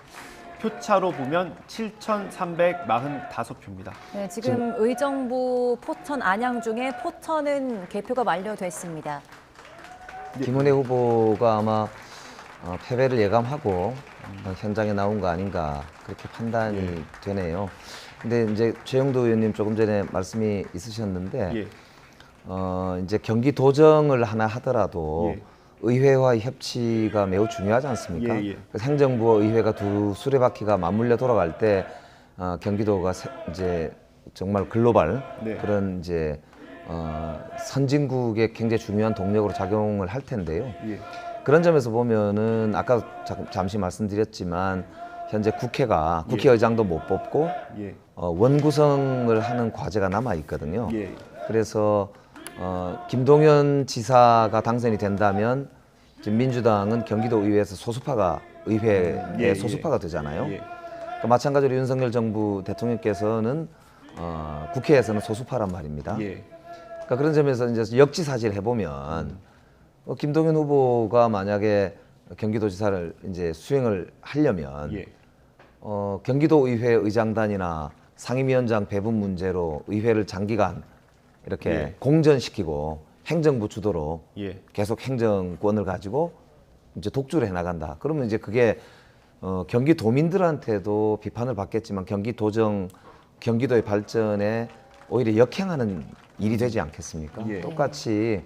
Speaker 1: 표차로 보면 7,345표입니다.
Speaker 4: 네, 지금 의정부, 포천, 안양 중에 포천은 개표가 완료됐습니다.
Speaker 3: 김은혜 후보가 아마 패배를 예감하고 현장에 나온 거 아닌가 그렇게 판단이 되네요. 근데 이제 최영도 의원님 조금 전에 말씀이 있으셨는데
Speaker 1: 예.
Speaker 3: 이제 경기 도정을 하나 하더라도
Speaker 1: 예.
Speaker 3: 의회와의 협치가 매우 중요하지 않습니까?
Speaker 1: 예, 예.
Speaker 3: 그래서 행정부와 의회가 두 수레바퀴가 맞물려 돌아갈 때 경기도가 이제 정말 글로벌
Speaker 1: 네.
Speaker 3: 그런 이제 선진국의 굉장히 중요한 동력으로 작용을 할 텐데요.
Speaker 1: 예.
Speaker 3: 그런 점에서 보면은 아까 잠시 말씀드렸지만 현재 국회가 국회의장도 못 뽑고
Speaker 1: 예.
Speaker 3: 원구성을 하는 과제가 남아 있거든요.
Speaker 1: 예.
Speaker 3: 그래서 김동연 지사가 당선이 된다면 지금 민주당은 경기도 의회에서 소수파가 의회의
Speaker 1: 예,
Speaker 3: 소수파가 되잖아요.
Speaker 1: 예.
Speaker 3: 그러니까 마찬가지로 윤석열 정부 대통령께서는 국회에서는 소수파란 말입니다.
Speaker 1: 예.
Speaker 3: 그러니까 그런 점에서 이제 역지사지를 해보면 김동연 후보가 만약에 경기도지사를 이제 수행을 하려면
Speaker 1: 예.
Speaker 3: 경기도 의회 의장단이나 상임위원장 배분 문제로 의회를 장기간 이렇게
Speaker 1: 예.
Speaker 3: 공전시키고 행정부 주도로
Speaker 1: 예.
Speaker 3: 계속 행정권을 가지고 이제 독주를 해나간다. 그러면 이제 그게 경기도민들한테도 비판을 받겠지만 경기도의 발전에 오히려 역행하는 일이 되지 않겠습니까?
Speaker 1: 예.
Speaker 3: 똑같이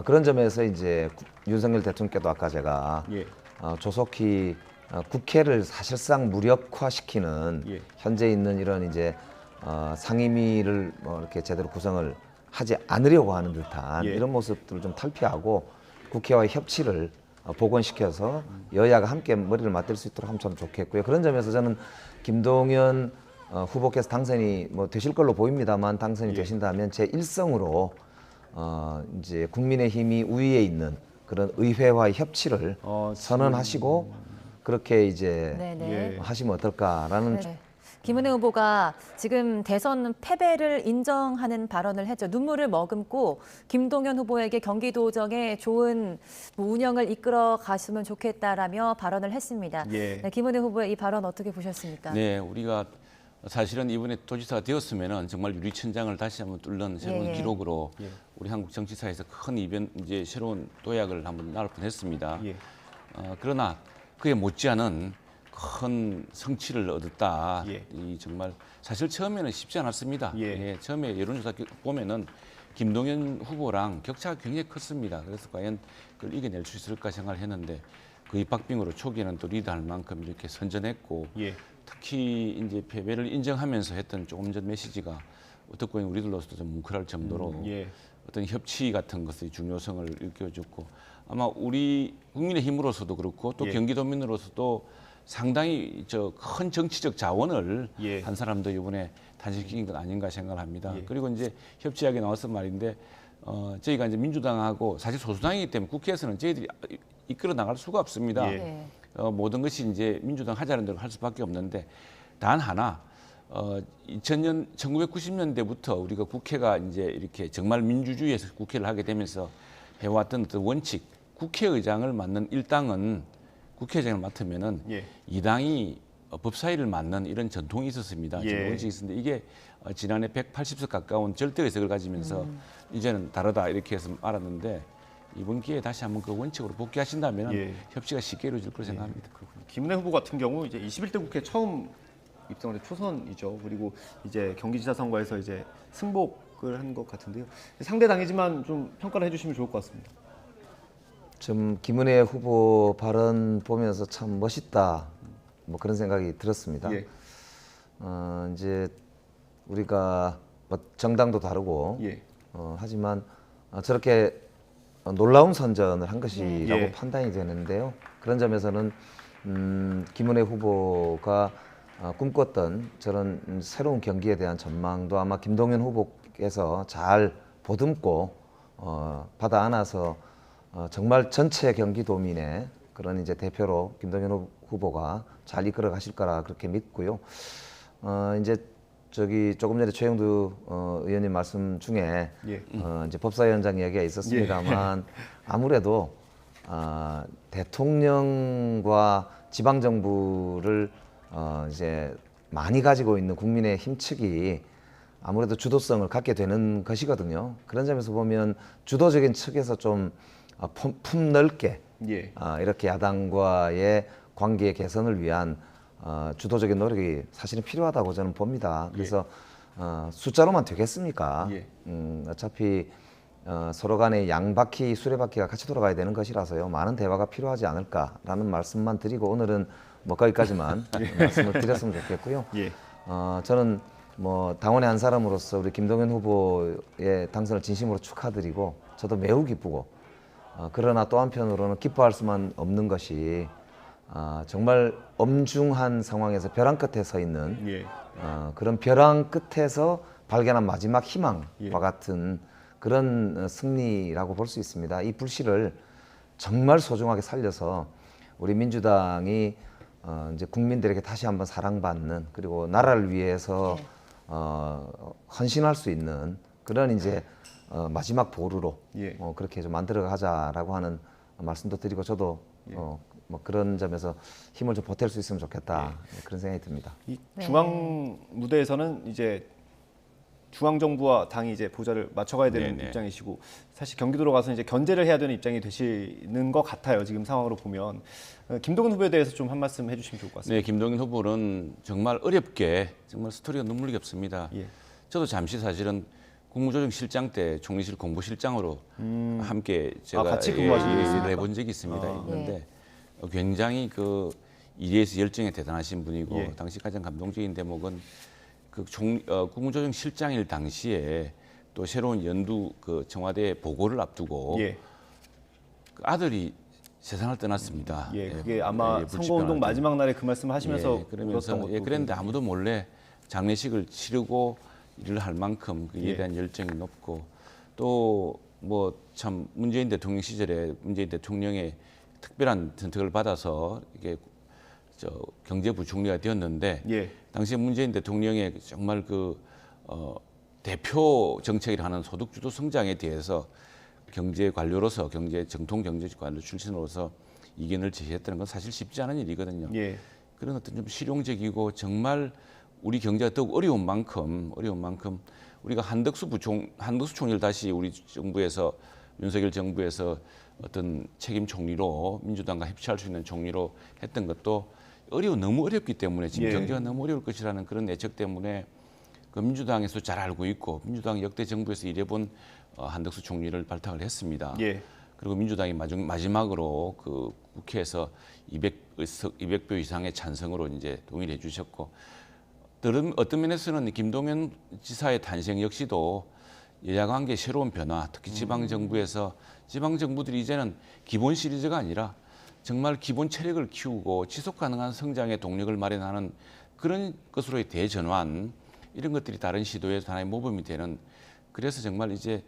Speaker 3: 그런 점에서 이제 윤석열 대통령께도 아까 제가
Speaker 1: 예.
Speaker 3: 조속히 국회를 사실상 무력화시키는
Speaker 1: 예.
Speaker 3: 현재 있는 이런 이제 상임위를 뭐 이렇게 제대로 구성을 하지 않으려고 하는 듯한
Speaker 1: 예.
Speaker 3: 이런 모습들을 좀 탈피하고 국회와의 협치를 복원시켜서 여야가 함께 머리를 맞댈 수 있도록 하면 참 좋겠고요. 그런 점에서 저는 김동연 후보께서 당선이 뭐 되실 걸로 보입니다만 당선이
Speaker 1: 예.
Speaker 3: 되신다면 제 일성으로 이제 국민의힘이 우위에 있는 그런 의회와의 협치를 선언하시고 그렇게 이제
Speaker 4: 네네.
Speaker 3: 하시면 어떨까라는
Speaker 4: 네. 김은혜 후보가 지금 대선 패배를 인정하는 발언을 했죠. 눈물을 머금고 김동연 후보에게 경기도정의 좋은 운영을 이끌어 가시면 좋겠다라며 발언을 했습니다.
Speaker 1: 예.
Speaker 4: 네, 김은혜 후보의 이 발언 어떻게 보셨습니까?
Speaker 2: 네, 우리가 사실은 이번에 도지사가 되었으면은 정말 유리천장을 다시 한번 뚫는 새로운
Speaker 4: 예.
Speaker 2: 기록으로 우리 한국 정치사에서 큰 이제 새로운 도약을 한번 나올 뻔했습니다.
Speaker 1: 예.
Speaker 2: 그러나 그에 못지않은 큰 성취를 얻었다.
Speaker 1: 예.
Speaker 2: 이 정말 사실 처음에는 쉽지 않았습니다.
Speaker 1: 예.
Speaker 2: 처음에 여론조사 보면은 김동연 후보랑 격차가 굉장히 컸습니다. 그래서 과연 그걸 이겨낼 수 있을까 생각을 했는데 거의 박빙으로 초기에는 또 리드할 만큼 이렇게 선전했고
Speaker 1: 예.
Speaker 2: 특히 이제 패배를 인정하면서 했던 조금 전 메시지가 어떻게 보면 우리들로서도 좀 뭉클할 정도로
Speaker 1: 예.
Speaker 2: 어떤 협치 같은 것의 중요성을 일깨워줬고 아마 우리 국민의힘으로서도 그렇고 또
Speaker 1: 예.
Speaker 2: 경기도민으로서도 상당히 큰 정치적 자원을
Speaker 1: 예.
Speaker 2: 한 사람도 이번에 탄생시킨 것 아닌가 생각을 합니다.
Speaker 1: 예.
Speaker 2: 그리고 이제 협치 이야기 나와서 말인데 저희가 이제 민주당하고 사실 소수당이기 때문에 국회에서는 저희들이 이끌어 나갈 수가 없습니다.
Speaker 1: 예.
Speaker 4: 네.
Speaker 2: 모든 것이 이제 민주당 하자는 대로 할 수밖에 없는데 단 하나 1990년대부터 우리가 국회가 이제 이렇게 정말 민주주의에서 국회를 하게 되면서 해왔던 어떤 원칙, 국회의장을 맡는 1당은 국회의장을 맡으면은
Speaker 1: 예.
Speaker 2: 2당이 법사위를 맡는 이런 전통이 있었습니다.
Speaker 1: 예.
Speaker 2: 원칙이 있었는데 이게 지난해 180석 가까운 절대 의석을 가지면서 이제는 다르다 이렇게 해서 알았는데 이번 기회에 다시 한번 그 원칙으로 복귀하신다면
Speaker 1: 예.
Speaker 2: 협치가 쉽게 이루어질 거라 생각합니다.
Speaker 1: 김은혜 후보 같은 경우 이제 21대 국회 처음 입성을 해 초선이죠. 그리고 이제 경기지사 선거에서 이제 승복을 한 것 같은데요. 상대 당이지만 좀 평가를 해주시면 좋을 것 같습니다.
Speaker 3: 좀 김은혜 후보 발언 보면서 참 멋있다. 뭐 그런 생각이 들었습니다.
Speaker 1: 예.
Speaker 3: 이제 우리가 뭐 정당도 다르고
Speaker 1: 예.
Speaker 3: 하지만 저렇게 놀라운 선전을 한 것이라고
Speaker 1: 예.
Speaker 3: 판단이 되는데요. 그런 점에서는 김은혜 후보가 꿈꿨던 저런 새로운 경기에 대한 전망도 아마 김동연 후보께서 잘 보듬고 받아 안아서 정말 전체 경기도민의 그런 이제 대표로 김동연 후보가 잘 이끌어 가실 거라 그렇게 믿고요. 이제 저기 조금 전에 최영두 의원님 말씀 중에
Speaker 1: 예.
Speaker 3: 이제 법사위원장 이야기가 있었습니다만 아무래도 대통령과 지방 정부를 이제 많이 가지고 있는 국민의힘 측이 아무래도 주도성을 갖게 되는 것이거든요. 그런 점에서 보면 주도적인 측에서 좀 품넓게
Speaker 1: 예.
Speaker 3: 이렇게 야당과의 관계 개선을 위한 주도적인 노력이 사실은 필요하다고 저는 봅니다. 그래서 숫자로만 되겠습니까?
Speaker 1: 예.
Speaker 3: 어차피 서로 간에 양바퀴 수레바퀴가 같이 돌아가야 되는 것이라서요. 많은 대화가 필요하지 않을까라는 말씀만 드리고 오늘은 뭐 거기까지만 말씀을 드렸으면 좋겠고요.
Speaker 1: 예.
Speaker 3: 저는 뭐 당원의 한 사람으로서 우리 김동연 후보의 당선을 진심으로 축하드리고 저도 매우 기쁘고 그러나 또 한편으로는 기뻐할 수만 없는 것이 정말 엄중한 상황에서 벼랑 끝에 서 있는
Speaker 1: 예.
Speaker 3: 그런 벼랑 끝에서 발견한 마지막 희망과
Speaker 1: 예.
Speaker 3: 같은 그런 승리라고 볼 수 있습니다. 이 불씨를 정말 소중하게 살려서 우리 민주당이 이제 국민들에게 다시 한번 사랑받는 그리고 나라를 위해서 헌신할 수 있는 그런 이제 마지막 보루로
Speaker 1: 예.
Speaker 3: 그렇게 좀 만들어 가자라고 하는 말씀도 드리고 저도 뭐 그런 점에서 힘을 좀 보탤 수 있으면 좋겠다 그런 생각이 듭니다.
Speaker 1: 이
Speaker 4: 네.
Speaker 1: 중앙 무대에서는 이제 중앙 정부와 당이 이제 보좌를 맞춰가야 되는
Speaker 2: 네네.
Speaker 1: 입장이시고 사실 경기도로 가서 이제 견제를 해야 되는 입장이 되시는 것 같아요. 지금 상황으로 보면 김동연 후보에 대해서 좀 한 말씀 해주시면 좋을 것 같습니다.
Speaker 2: 네, 김동연 후보는 정말 어렵게 정말 스토리가 눈물겹습니다.
Speaker 1: 예.
Speaker 2: 저도 잠시 사실은 국무조정실장 때 총리실 공보실장으로 함께 제가
Speaker 1: 같이 근무하신 적이 있습니까?
Speaker 2: 일을 해본 적이 있습니다.
Speaker 1: 아.
Speaker 2: 있는데 굉장히 그 일에서 열정이 대단하신 분이고
Speaker 1: 예.
Speaker 2: 당시 가장 감동적인 대목은 그 국무조정실장일 당시에 또 새로운 연두 그 청와대 보고를 앞두고
Speaker 1: 예.
Speaker 2: 그 아들이 세상을 떠났습니다.
Speaker 1: 예, 그게 아마
Speaker 2: 불치병을
Speaker 1: 선거운동
Speaker 2: 앓던.
Speaker 1: 마지막 날에 그 말씀을 하시면서
Speaker 2: 예, 그러면서
Speaker 1: 울었던 것도
Speaker 2: 그랬는데 아무도 몰래 장례식을 치르고 일을 할 만큼 그에
Speaker 1: 예.
Speaker 2: 대한 열정이 높고 또 뭐 참 문재인 대통령 시절에 문재인 대통령의 특별한 선택을 받아서 이게 경제부총리가 되었는데
Speaker 1: 예.
Speaker 2: 당시에 문재인 대통령의 정말 대표 정책을 하는 소득주도 성장에 대해서 경제 관료로서 정통 경제 관료 출신으로서 이견을 제시했다는 건 사실 쉽지 않은 일이거든요.
Speaker 1: 예.
Speaker 2: 그런 어떤 좀 실용적이고 정말 우리 경제가 더욱 어려운 만큼 우리가 한덕수 총리를 다시 우리 정부에서 윤석열 정부에서 어떤 책임 총리로 민주당과 협치할 수 있는 총리로 했던 것도 너무 어렵기 때문에 지금
Speaker 1: 예.
Speaker 2: 경제가 너무 어려울 것이라는 그런 예측 때문에 그 민주당에서 잘 알고 있고 민주당 역대 정부에서 일해본 한덕수 총리를 발탁을 했습니다.
Speaker 1: 예.
Speaker 2: 그리고 민주당이 마지막으로 그 국회에서 200표 이상의 찬성으로 이제 동의를 해주셨고, 어떤 면에서는 김동연 지사의 탄생 역시도 여야 관계 새로운 변화, 특히 지방 정부에서 지방 정부들이 이제는 기본 시리즈가 아니라 정말 기본 체력을 키우고 지속 가능한 성장의 동력을 마련하는 그런 것으로의 대전환, 이런 것들이 다른 시도의 하나의 모범이 되는, 그래서 정말 이제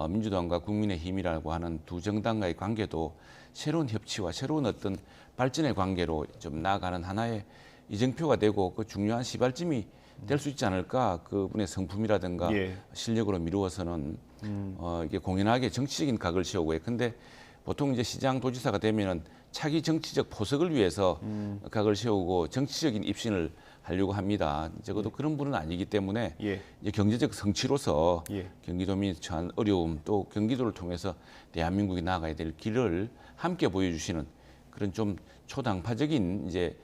Speaker 2: 민주당과 국민의힘이라고 하는 두 정당과의 관계도 새로운 협치와 새로운 어떤 발전의 관계로 좀 나아가는 하나의 이정표가 되고 그 중요한 시발점이 될 수 있지 않을까. 그분의 성품이라든가
Speaker 1: 예.
Speaker 2: 실력으로 미루어서는 이게 공연하게 정치적인 각을 세우고, 근데 보통 이제 시장 도지사가 되면은 차기 정치적 포석을 위해서 각을 세우고 정치적인 입신을 하려고 합니다. 적어도 그런 분은 아니기 때문에
Speaker 1: 예.
Speaker 2: 이제 경제적 성취로서
Speaker 1: 예.
Speaker 2: 경기도민이 처한 어려움, 또 경기도를 통해서 대한민국이 나아가야 될 길을 함께 보여주시는 그런 좀 초당파적인 이제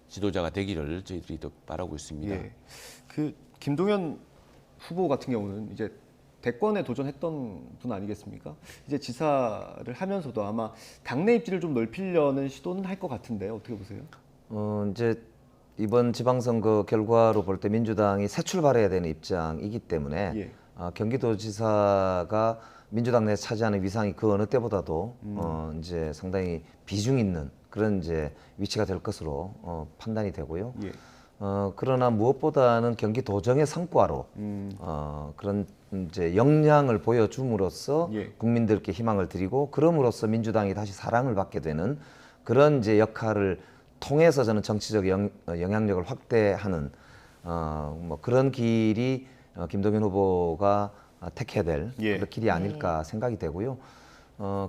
Speaker 2: 지도자가 되기를 저희들이 또 바라고 있습니다.
Speaker 1: 예. 그 김동연 후보 같은 경우는 이제 대권에 도전했던 분 아니겠습니까? 이제 지사를 하면서도 아마 당내 입지를 좀 넓히려는 시도는 할 것 같은데 어떻게 보세요?
Speaker 3: 이제 이번 지방선거 결과로 볼 때 민주당이 새 출발해야 되는 입장이기 때문에
Speaker 1: 예.
Speaker 3: 경기도지사가 민주당 내에 차지하는 위상이 그 어느 때보다도 이제 상당히 비중 있는 그런 이제 위치가 될 것으로 판단이 되고요.
Speaker 1: 예.
Speaker 3: 그러나 무엇보다는 경기도정의 성과로 그런 이제 역량을 보여줌으로써
Speaker 1: 예.
Speaker 3: 국민들께 희망을 드리고 그럼으로써 민주당이 다시 사랑을 받게 되는 그런 이제 역할을 통해서 저는 정치적 영향력을 확대하는 뭐 그런 길이 김동연 후보가 택해야 될
Speaker 1: 예.
Speaker 3: 그런 길이 아닐까 생각이 되고요.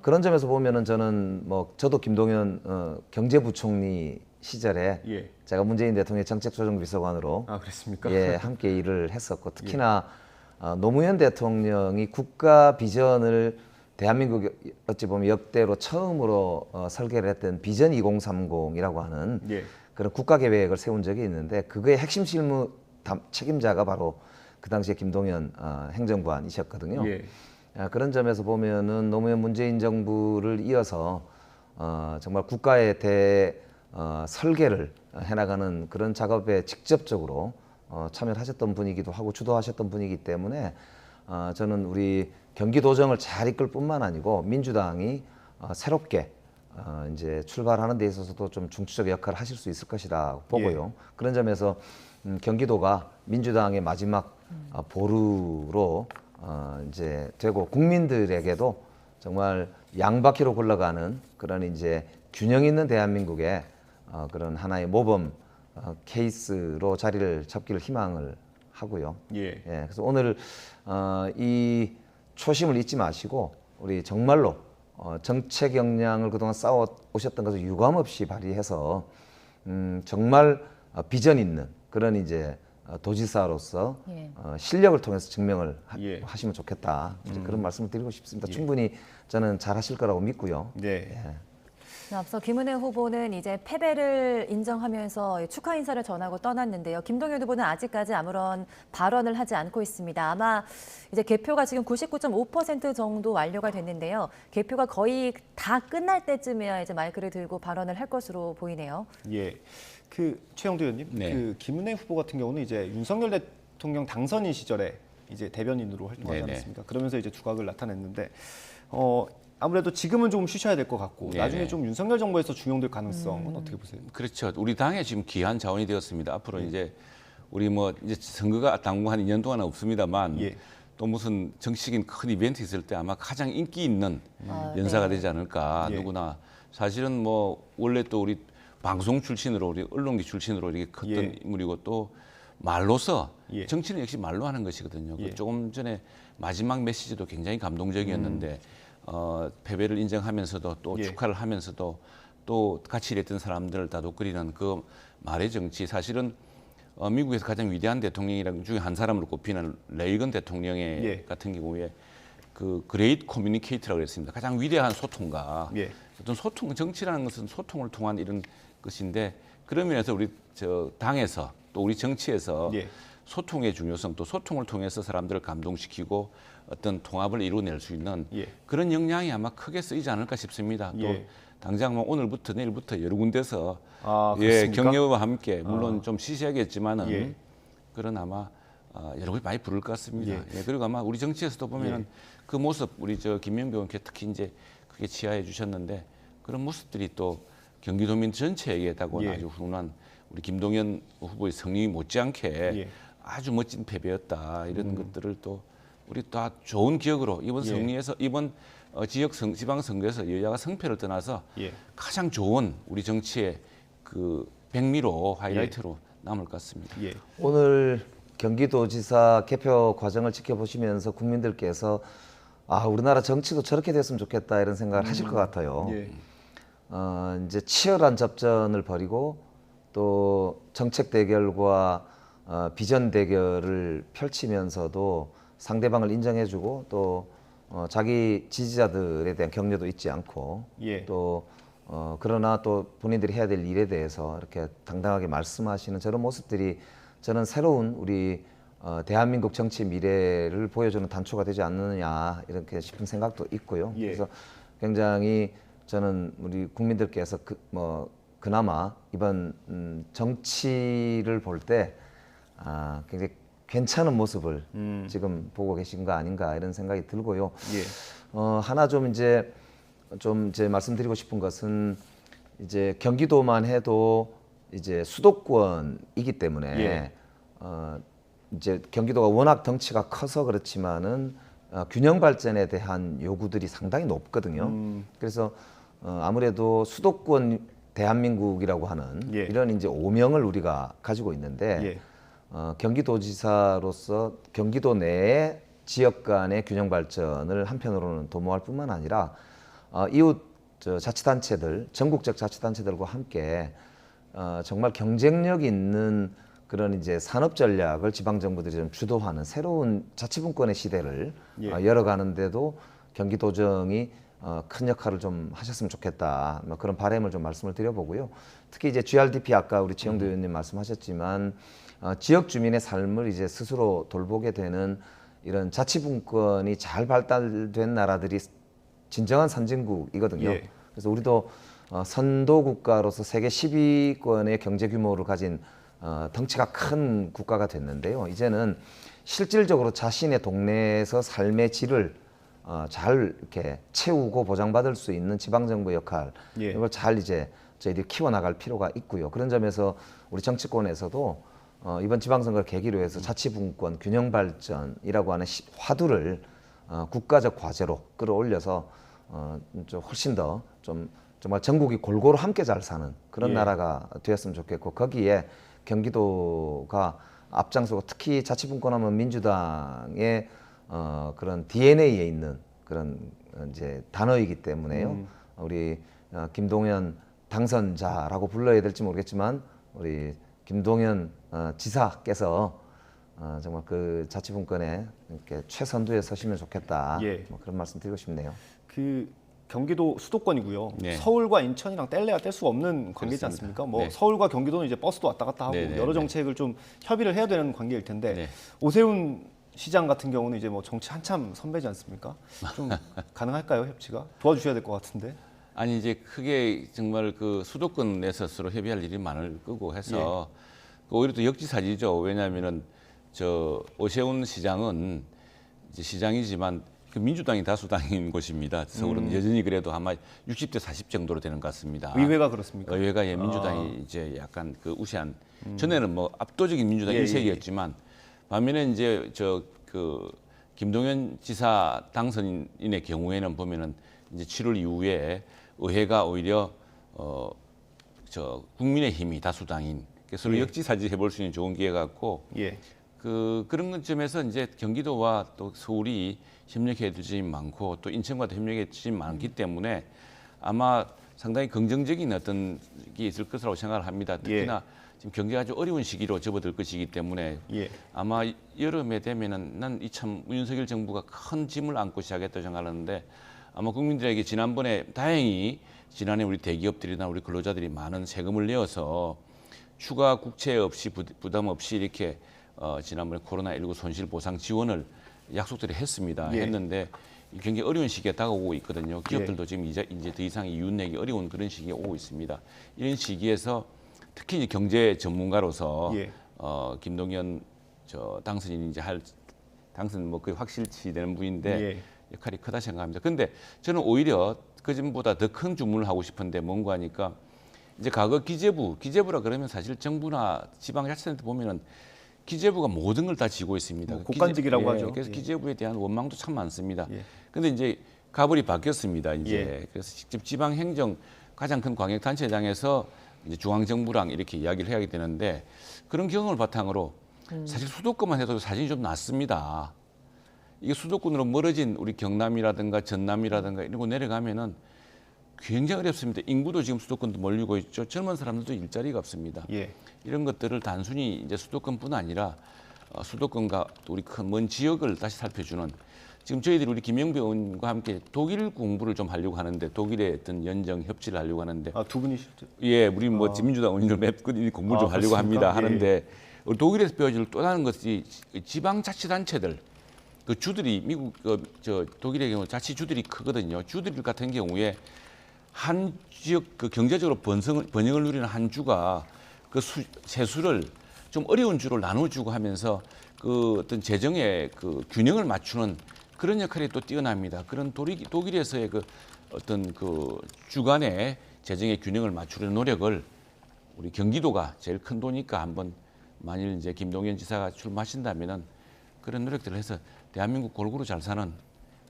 Speaker 3: 그런 점에서 보면은 저는 뭐 저도 김동연 경제부총리 시절에
Speaker 1: 예.
Speaker 3: 제가 문재인 대통령의 정책조정비서관으로
Speaker 1: 아, 그랬습니까?
Speaker 3: 예, 함께 일을 했었고 특히나 노무현 대통령이 국가 비전을 대한민국 어찌 보면 역대로 처음으로 설계를 했던 비전 2030이라고 하는
Speaker 1: 예.
Speaker 3: 그런 국가 계획을 세운 적이 있는데 그거의 핵심 실무 책임자가 바로 그 당시에 김동연 행정관이셨거든요.
Speaker 1: 예.
Speaker 3: 그런 점에서 보면은 노무현 문재인 정부를 이어서 정말 국가의 설계를 해나가는 그런 작업에 직접적으로 참여를 하셨던 분이기도 하고 주도하셨던 분이기 때문에 저는 우리 경기도정을 잘 이끌 뿐만 아니고 민주당이 새롭게 이제 출발하는 데 있어서도 좀 중추적 역할을 하실 수 있을 것이라 보고요. 그런 점에서 경기도가 민주당의 마지막 보루로 이제 되고 국민들에게도 정말 양바퀴로 굴러가는 그런 이제 균형 있는 대한민국의 그런 하나의 모범 케이스로 자리를 잡기를 희망을 하고요.
Speaker 1: 예.
Speaker 3: 그래서 오늘 이 초심을 잊지 마시고 우리 정말로 정책 역량을 그동안 쌓아 오셨던 것을 유감 없이 발휘해서 정말 비전 있는 그런 이제 도지사로서
Speaker 4: 예.
Speaker 3: 실력을 통해서 증명을
Speaker 1: 예.
Speaker 3: 하시면 좋겠다. 이제 그런 말씀을 드리고 싶습니다. 충분히 저는 잘하실 거라고 믿고요.
Speaker 1: 네.
Speaker 4: 앞서 김은혜 후보는 이제 패배를 인정하면서 축하 인사를 전하고 떠났는데요. 김동연 후보는 아직까지 아무런 발언을 하지 않고 있습니다. 아마 이제 개표가 지금 99.5% 정도 완료가 됐는데요. 개표가 거의 다 끝날 때쯤에야 이제 마이크를 들고 발언을 할 것으로 보이네요.
Speaker 1: 예. 그 최영도 의원님,
Speaker 2: 네.
Speaker 1: 그 김은혜 후보 같은 경우는 이제 윤석열 대통령 당선인 시절에 이제 대변인으로 활동하지
Speaker 2: 네네.
Speaker 1: 않았습니까? 그러면서 이제 두각을 나타냈는데 아무래도 지금은 좀 쉬셔야 될 것 같고
Speaker 2: 네네.
Speaker 1: 나중에 좀 윤석열 정부에서 중용될 가능성은 어떻게 보세요?
Speaker 2: 그렇죠. 우리 당에 지금 귀한 자원이 되었습니다. 앞으로 이제 우리 뭐 이제 선거가 당분 한 2년 동안은 없습니다만
Speaker 1: 예.
Speaker 2: 또 무슨 정치적인 큰 이벤트 있을 때 아마 가장 인기 있는
Speaker 4: 아,
Speaker 2: 연사가
Speaker 4: 네.
Speaker 2: 되지 않을까.
Speaker 1: 예.
Speaker 2: 누구나 사실은 뭐 원래 또 우리 방송 출신으로 우리 언론기 출신으로 이렇게 컸던
Speaker 1: 예.
Speaker 2: 인물이고 또 말로서
Speaker 1: 예.
Speaker 2: 정치는 역시 말로 하는 것이거든요.
Speaker 1: 예.
Speaker 2: 그 조금 전에 마지막 메시지도 굉장히 감동적이었는데 패배를 인정하면서도 또
Speaker 1: 예.
Speaker 2: 축하를 하면서도 또 같이 일했던 사람들을 다독거리는 그 말의 정치 사실은 미국에서 가장 위대한 대통령이라는 중에 한 사람으로 꼽히는 레이건 대통령의
Speaker 1: 예.
Speaker 2: 같은 경우에 그 그레이트 커뮤니케이터라고 그랬습니다. 가장 위대한 소통가.
Speaker 1: 예.
Speaker 2: 어떤 소통, 정치라는 것은 소통을 통한 이런 것인데 그런 면에서 우리 저 당에서 또 우리 정치에서
Speaker 1: 예.
Speaker 2: 소통의 중요성 또 소통을 통해서 사람들을 감동시키고 어떤 통합을 이루어낼 수 있는
Speaker 1: 예.
Speaker 2: 그런 역량이 아마 크게 쓰이지 않을까 싶습니다.
Speaker 1: 예.
Speaker 2: 또 당장 뭐 오늘부터 내일부터 여러 군데서
Speaker 1: 아,
Speaker 2: 예,
Speaker 1: 그렇습니까?
Speaker 2: 격려와 함께 물론 좀 시시하겠지만은
Speaker 1: 예.
Speaker 2: 그런 아마 여러 가지 많이 부를 것 같습니다.
Speaker 1: 예.
Speaker 2: 예, 그리고 아마 우리 정치에서도 보면은
Speaker 1: 예.
Speaker 2: 그 모습 우리 저 김명배 의원께 특히 이제 크게 치하해 주셨는데 그런 모습들이 또 경기도민 전체에게다고
Speaker 1: 예.
Speaker 2: 아주 훈훈한 우리 김동연 후보의 승리 못지않게
Speaker 1: 예.
Speaker 2: 아주 멋진 패배였다 이런 것들을 또 우리 다 좋은 기억으로 이번
Speaker 1: 예.
Speaker 2: 승리에서 이번 지역 지방 선거에서 여야가 성패를 떠나서
Speaker 1: 예.
Speaker 2: 가장 좋은 우리 정치의 그 백미로 하이라이트로 남을 것 같습니다.
Speaker 1: 예.
Speaker 3: 오늘 경기도지사 개표 과정을 지켜보시면서 국민들께서 우리나라 정치도 저렇게 됐으면 좋겠다 이런 생각을 하실 것 같아요.
Speaker 1: 예.
Speaker 3: 이제 치열한 접전을 벌이고 또 정책 대결과 비전 대결을 펼치면서도 상대방을 인정해주고 또 자기 지지자들에 대한 격려도 잊지 않고
Speaker 1: 예.
Speaker 3: 또 그러나 또 본인들이 해야 될 일에 대해서 이렇게 당당하게 말씀하시는 저런 모습들이 저는 새로운 우리 대한민국 정치 미래를 보여주는 단초가 되지 않느냐 이렇게 싶은 생각도 있고요.
Speaker 1: 예.
Speaker 3: 그래서 굉장히 저는 우리 국민들께서 그나마 이번 정치를 볼 때 굉장히 괜찮은 모습을 지금 보고 계신 거 아닌가 이런 생각이 들고요.
Speaker 1: 예.
Speaker 3: 하나 좀 이제 말씀드리고 싶은 것은 이제 경기도만 해도 이제 수도권이기 때문에
Speaker 1: 예.
Speaker 3: 이제 경기도가 워낙 덩치가 커서 그렇지만은 균형 발전에 대한 요구들이 상당히 높거든요. 그래서 아무래도 수도권 대한민국이라고 하는
Speaker 1: 예.
Speaker 3: 이런 이제 오명을 우리가 가지고 있는데
Speaker 1: 예.
Speaker 3: 경기도지사로서 경기도 내의 지역 간의 균형 발전을 한편으로는 도모할 뿐만 아니라 이웃 자치단체들, 전국적 자치단체들과 함께 정말 경쟁력 있는 그런 이제 산업 전략을 지방 정부들이 좀 주도하는 새로운 자치분권의 시대를
Speaker 1: 예.
Speaker 3: 열어가는데도 경기도정이 큰 역할을 좀 하셨으면 좋겠다. 뭐 그런 바람을 좀 말씀을 드려보고요. 특히 이제 GRDP 아까 우리 지영도 의원님 말씀하셨지만 지역 주민의 삶을 이제 스스로 돌보게 되는 이런 자치분권이 잘 발달된 나라들이 진정한 선진국이거든요.
Speaker 1: 예.
Speaker 3: 그래서 우리도 선도 국가로서 세계 10위권의 경제 규모를 가진 덩치가 큰 국가가 됐는데요. 이제는 실질적으로 자신의 동네에서 삶의 질을 잘 이렇게 채우고 보장받을 수 있는 지방정부 역할
Speaker 1: 예.
Speaker 3: 이걸 잘 이제 저희들이 키워나갈 필요가 있고요. 그런 점에서 우리 정치권에서도 이번 지방선거를 계기로 해서 자치분권 균형 발전이라고 하는 화두를 국가적 과제로 끌어올려서 좀 훨씬 더 좀 정말 전국이 골고루 함께 잘 사는 그런
Speaker 1: 예.
Speaker 3: 나라가 되었으면 좋겠고 거기에 경기도가 앞장서고 특히 자치분권하면 민주당의 그런 DNA에 있는 그런 이제 단어이기 때문에요. 우리 김동연 당선자라고 불러야 될지 모르겠지만 우리 김동연 지사께서 정말 그 자치분권에 이렇게 최선두에 서시면 좋겠다.
Speaker 1: 예.
Speaker 3: 뭐 그런 말씀 드리고 싶네요.
Speaker 1: 그 경기도 수도권이고요.
Speaker 2: 네.
Speaker 1: 서울과 인천이랑 뗄래야 뗄 수가 없는 관계이지
Speaker 2: 그렇습니다.
Speaker 1: 않습니까? 뭐
Speaker 2: 네.
Speaker 1: 서울과 경기도는 이제 버스도 왔다 갔다 하고
Speaker 2: 네, 네,
Speaker 1: 여러
Speaker 2: 네.
Speaker 1: 정책을 좀 협의를 해야 되는 관계일 텐데
Speaker 2: 네.
Speaker 1: 오세훈 시장 같은 경우는 이제 뭐 정치 한참 선배지 않습니까? 좀 가능할까요, 협치가? 도와주셔야 될 것 같은데.
Speaker 2: 아니 이제 크게 정말 그 수도권 내에서 서로 협의할 일이 많을 거고 해서 오히려 또 역지사지죠. 왜냐하면은 저 오세훈 시장은 이제 시장이지만 그 민주당이 다수당인 곳입니다. 서울은 여전히 그래도 아마 60대 40 정도로 되는 것 같습니다.
Speaker 1: 의회가 그렇습니까?
Speaker 2: 의회가 예, 민주당이 이제 약간 그 우세한 전에는 뭐 압도적인 민주당
Speaker 1: 예,
Speaker 2: 일색이었지만 반면에 이제 저 그 김동연 지사 당선인의 경우에는 보면은 이제 7월 이후에 의회가 오히려 저 국민의힘이 다수당인 서로
Speaker 1: 예.
Speaker 2: 역지사지 해볼 수 있는 좋은 기회 같고
Speaker 1: 예.
Speaker 2: 그런 점에서 이제 경기도와 또 서울이 협력해 줄 점이 많고 또 인천과도 협력해 줄 점이 많기 때문에 아마 상당히 긍정적인 어떤 게 있을 것이라고 생각을 합니다. 특히나 지금 경기가 아주 어려운 시기로 접어들 것이기 때문에
Speaker 1: 예.
Speaker 2: 아마 여름에 되면은 난 이참 윤석열 정부가 큰 짐을 안고 시작했다고 생각하는데 아마 국민들에게 지난번에 다행히 지난해 우리 대기업들이나 우리 근로자들이 많은 세금을 내어서 추가 국채 없이 부담 없이 이렇게 지난번에 코로나19 손실 보상 지원을 약속들이 했습니다.
Speaker 1: 예.
Speaker 2: 했는데 굉장히 어려운 시기에 다가오고 있거든요. 기업들도 지금 이제 더 이상 이윤 내기 어려운 그런 시기에 오고 있습니다. 이런 시기에서 특히 이제 경제 전문가로서
Speaker 1: 예.
Speaker 2: 김동연 저 당선인이 이제 할 당선 뭐 거의 확실치 되는 분인데
Speaker 1: 예.
Speaker 2: 역할이 크다 생각합니다. 근데 저는 오히려 그 전보다 더 큰 주문을 하고 싶은데 뭔가 하니까 이제 과거 기재부라 그러면 사실 정부나 지방자치단체 보면은 기재부가 모든 걸 다 지고 있습니다.
Speaker 1: 뭐 국간직이라고 하죠.
Speaker 2: 그래서
Speaker 1: 예.
Speaker 2: 기재부에 대한 원망도 참 많습니다.
Speaker 1: 예.
Speaker 2: 근데 이제 가벌이 바뀌었습니다. 이제
Speaker 1: 예.
Speaker 2: 그래서 직접 지방행정 가장 큰 광역단체장에서 이제 중앙정부랑 이렇게 이야기를 해야 되는데 그런 경험을 바탕으로 사실 수도권만 해도 사진이 좀 낫습니다. 이게 수도권으로 멀어진 우리 경남이라든가 전남이라든가 이런 거 내려가면은 굉장히 어렵습니다. 인구도 지금 수도권도 몰리고 있죠. 젊은 사람들도 일자리가 없습니다.
Speaker 1: 예.
Speaker 2: 이런 것들을 단순히 이제 수도권뿐 아니라 수도권과 또 우리 큰 먼 지역을 다시 살펴주는 지금 저희들이 우리 김영배 의원과 함께 독일 공부를 좀 하려고 하는데 독일의 어떤 연정 협치를 하려고 하는데
Speaker 1: 아, 두 분이시죠?
Speaker 2: 예, 우리 뭐 민주당 의원들 몇 분이 공부를 좀 하려고
Speaker 1: 그렇습니까?
Speaker 2: 합니다. 하는데 독일에서 배워줄 또 다른 것이 지방자치단체들 그 주들이 미국 저 독일의 경우 자치주들이 크거든요. 주들 같은 경우에 한 지역 그 경제적으로 번영을 누리는 한 주가 그 세수를 좀 어려운 주로 나눠주고 하면서 그 어떤 재정의 그 균형을 맞추는 그런 역할이 또 뛰어납니다. 그런 독일에서의 그 어떤 그 주간의 재정의 균형을 맞추려는 노력을 우리 경기도가 제일 큰 도니까 한번 만일 이제 김동연 지사가 출마하신다면은 그런 노력들을 해서 대한민국 골고루 잘 사는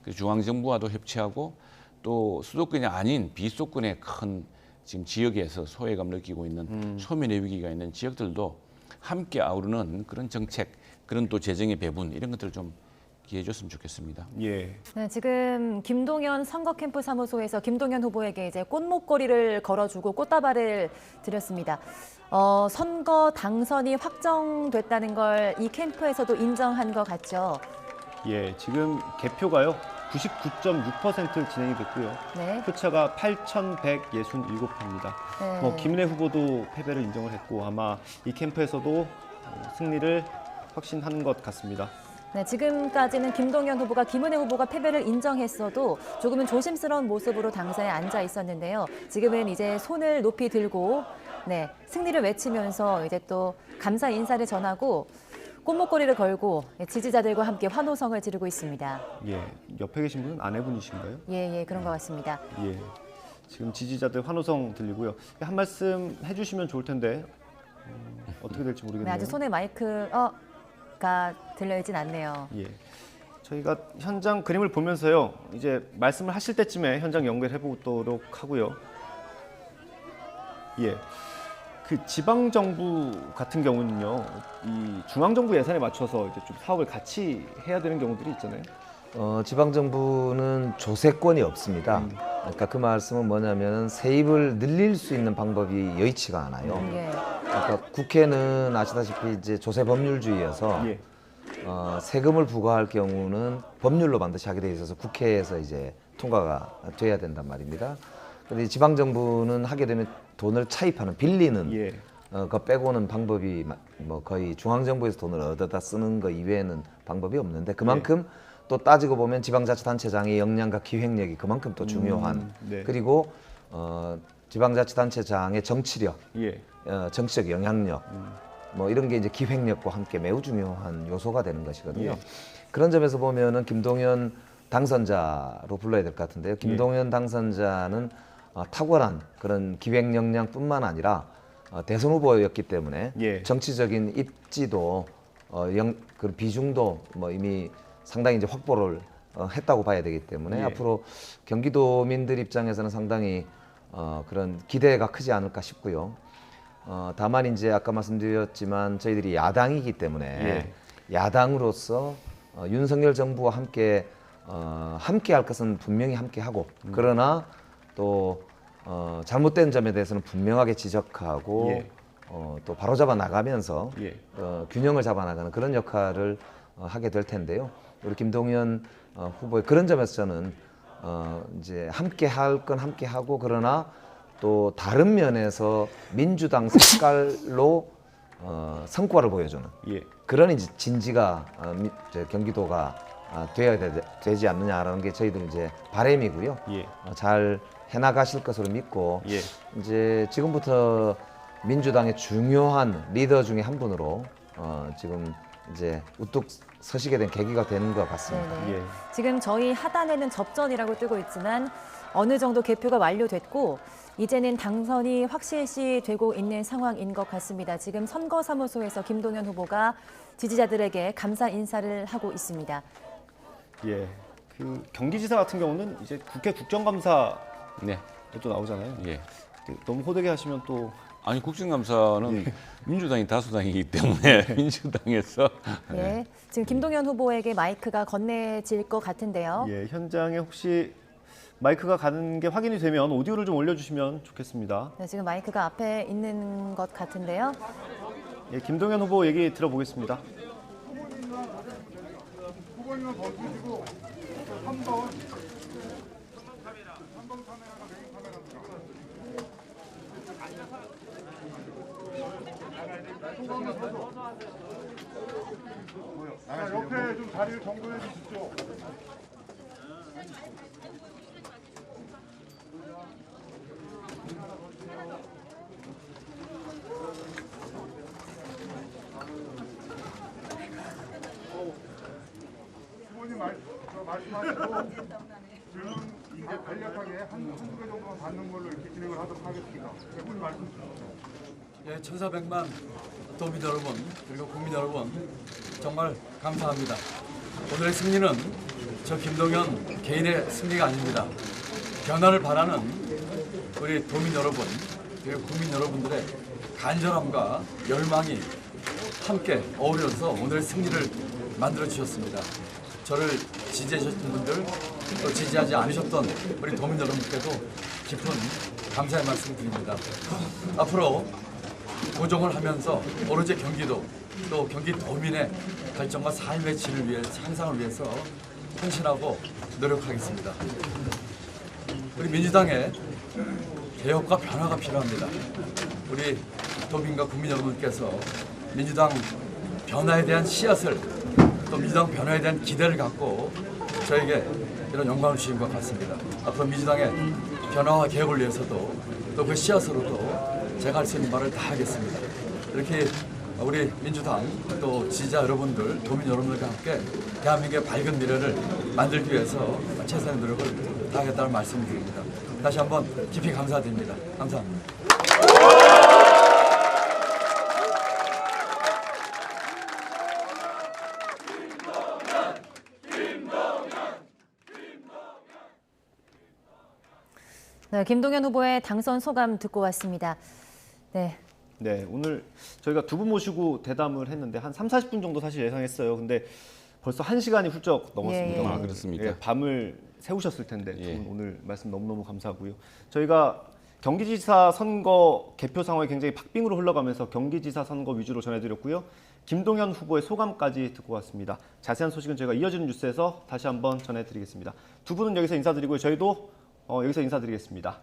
Speaker 2: 그 중앙정부와도 협치하고 또 수도권이 아닌 비수도권의 큰 지금 지역에서 소외감 느끼고 있는 소면의 위기가 있는 지역들도 함께 아우르는 그런 정책, 그런 또 재정의 배분 이런 것들을 좀 기회해 줬으면 좋겠습니다.
Speaker 1: 예.
Speaker 4: 네, 지금 김동연 선거 캠프 사무소에서 김동연 후보에게 이제 꽃목걸이를 걸어주고 꽃다발을 드렸습니다. 선거 당선이 확정됐다는 걸 이 캠프에서도 인정한 것 같죠?
Speaker 1: 예, 지금 개표가요 99.6% 진행이 됐고요.
Speaker 4: 네.
Speaker 1: 표차가 8,167표입니다.
Speaker 4: 네.
Speaker 1: 김은혜 후보도 패배를 인정을 했고 아마 이 캠프에서도 승리를 확신한 것 같습니다.
Speaker 4: 네, 지금까지는 김동연 후보가 김은혜 후보가 패배를 인정했어도 조금은 조심스러운 모습으로 당사에 앉아 있었는데요. 지금은 이제 손을 높이 들고 네, 승리를 외치면서 이제 또 감사 인사를 전하고 꽃목걸이를 걸고 지지자들과 함께 환호성을 지르고 있습니다.
Speaker 1: 예, 옆에 계신 분은 아내분이신가요?
Speaker 4: 예, 그런 것 같습니다.
Speaker 1: 예, 지금 지지자들 환호성 들리고요. 한 말씀 해주시면 좋을 텐데 어떻게 될지
Speaker 4: 네,
Speaker 1: 모르겠네요.
Speaker 4: 아직 손에 마이크가 들려있진 않네요.
Speaker 1: 예, 저희가 현장 그림을 보면서요. 이제 말씀을 하실 때쯤에 현장 연결해 보도록 하고요. 예, 그 지방 정부 같은 경우는요, 이 중앙 정부 예산에 맞춰서 이제 좀 사업을 같이 해야 되는 경우들이 있잖아요.
Speaker 3: 지방 정부는 조세권이 없습니다. 그러니까 그 말씀은 뭐냐면 세입을 늘릴 수 있는 방법이 여의치가 않아요.
Speaker 4: 예.
Speaker 3: 그러니까 국회는 아시다시피 이제 조세 법률주의여서
Speaker 1: 예,
Speaker 3: 세금을 부과할 경우는 법률로 반드시 하게 돼 있어서 국회에서 이제 통과가 돼야 된단 말입니다. 그런데 지방 정부는 하게 되면 돈을 차입하는 빌리는
Speaker 1: 예,
Speaker 3: 그거 빼고는 방법이 뭐 거의 중앙 정부에서 돈을 얻어다 쓰는 거 이외에는 방법이 없는데 그만큼 또 따지고 보면 지방자치단체장의 역량과 기획력이 그만큼 또 중요한
Speaker 1: 네.
Speaker 3: 그리고 지방자치단체장의 정치력,
Speaker 1: 예,
Speaker 3: 정치적 영향력 뭐 이런 게 이제 기획력과 함께 매우 중요한 요소가 되는 것이거든요.
Speaker 1: 예.
Speaker 3: 그런 점에서 보면은 김동연 당선자로 불러야 될 것 같은데요. 김동연 당선자는 탁월한 그런 기획 역량뿐만 아니라 대선 후보였기 때문에
Speaker 1: 예.
Speaker 3: 정치적인 입지도 그 비중도 뭐 이미 상당히 이제 확보를 했다고 봐야 되기 때문에
Speaker 1: 예.
Speaker 3: 앞으로 경기도민들 입장에서는 상당히 그런 기대가 크지 않을까 싶고요. 다만 이제 아까 말씀드렸지만 저희들이 야당이기 때문에 야당으로서 윤석열 정부와 함께 할 것은 분명히 함께 하고 그러나 또 잘못된 점에 대해서는 분명하게 지적하고
Speaker 1: 예.
Speaker 3: 또 바로잡아 나가면서
Speaker 1: 예.
Speaker 3: 균형을 잡아 나가는 그런 역할을 하게 될 텐데요. 우리 김동연 후보의 그런 점에서 저는 이제 함께 할 건 함께 하고 그러나 또 다른 면에서 민주당 색깔로 성과를 보여주는
Speaker 1: 예.
Speaker 3: 그런 이제 진지가 경기도가 되어야 되지 않느냐라는 게 저희들 이제 바람이고요.
Speaker 1: 예.
Speaker 3: 잘 해나가실 것으로 믿고
Speaker 1: 예.
Speaker 3: 이제 지금부터 민주당의 중요한 리더 중에 한 분으로 지금 이제 우뚝 서시게 된 계기가 되는 것 같습니다.
Speaker 4: 네네.
Speaker 1: 예.
Speaker 4: 지금 저희 하단에는 접전이라고 뜨고 있지만 어느 정도 개표가 완료됐고 이제는 당선이 확실시 되고 있는 상황인 것 같습니다. 지금 선거사무소에서 김동연 후보가 지지자들에게 감사 인사를 하고 있습니다.
Speaker 1: 예. 그 경기지사 같은 경우는 이제 국회 국정감사
Speaker 2: 네,
Speaker 1: 또 나오잖아요.
Speaker 2: 예.
Speaker 1: 너무 호되게 하시면 또
Speaker 2: 아니 국정감사는 민주당이 다수당이기 때문에 민주당에서
Speaker 4: 예. 지금 김동연 후보에게 마이크가 건네질 것 같은데요.
Speaker 1: 예, 현장에 혹시 마이크가 가는 게 확인이 되면 오디오를 좀 올려주시면 좋겠습니다.
Speaker 4: 네, 지금 마이크가 앞에 있는 것 같은데요.
Speaker 1: 예, 김동연 후보 얘기 들어보겠습니다.
Speaker 5: 후보님은 거주시고 3번 카메라 옆에 좀 자리를 정돈해 주십시오. 마시고 저는 이제 간략하게 한두 개 정도만 받는 걸로 이렇게 진행을 하도록 하겠습니다. 네, 말씀 주십시오.
Speaker 6: 예, 1,400만 도민 여러분 그리고 국민 여러분 정말 감사합니다. 오늘의 승리는 저 김동연 개인의 승리가 아닙니다. 변화를 바라는 우리 도민 여러분 그리고 국민 여러분들의 간절함과 열망이 함께 어우러서 오늘의 승리를 만들어 주셨습니다. 저를 지지해 주셨던 분들 또 지지하지 않으셨던 우리 도민 여러분께도 깊은 감사의 말씀을 드립니다. 앞으로 고정을 하면서 오로지 경기도 또 경기도민의 발전과 삶의 질을 위해 향상을 위해서 헌신하고 노력하겠습니다. 우리 민주당의 개혁과 변화가 필요합니다. 우리 도민과 국민 여러분께서 민주당 변화에 대한 씨앗을 또 민주당 변화에 대한 기대를 갖고 저에게 이런 영광을 주신 것 같습니다. 앞으로 민주당의 변화와 개혁을 위해서도 또 그 씨앗으로도 제가 할 수 있는 말을 다 하겠습니다. 이렇게 우리 민주당 또 지지자 여러분들, 도민 여러분들과 함께 대한민국의 밝은 미래를 만들기 위해서 최선의 노력을 다하겠다는 말씀을 드립니다. 다시 한번 깊이 감사드립니다. 감사합니다.
Speaker 4: 네, 김동연 후보의 당선 소감 듣고 왔습니다. 네.
Speaker 1: 네, 오늘 저희가 두 분 모시고 대담을 했는데 한 3, 40분 정도 사실 예상했어요. 근데 벌써 1시간이 훌쩍 넘었습니다.
Speaker 4: 예, 예.
Speaker 2: 아, 그렇습니까?
Speaker 1: 예, 밤을 새우셨을 텐데
Speaker 2: 예.
Speaker 1: 두 분 오늘 말씀 너무너무 감사하고요. 저희가 경기지사 선거 개표 상황이 굉장히 박빙으로 흘러가면서 경기지사 선거 위주로 전해드렸고요. 김동연 후보의 소감까지 듣고 왔습니다. 자세한 소식은 저희가 이어지는 뉴스에서 다시 한번 전해드리겠습니다. 두 분은 여기서 인사드리고요. 저희도 여기서 인사드리겠습니다.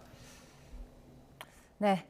Speaker 4: 네.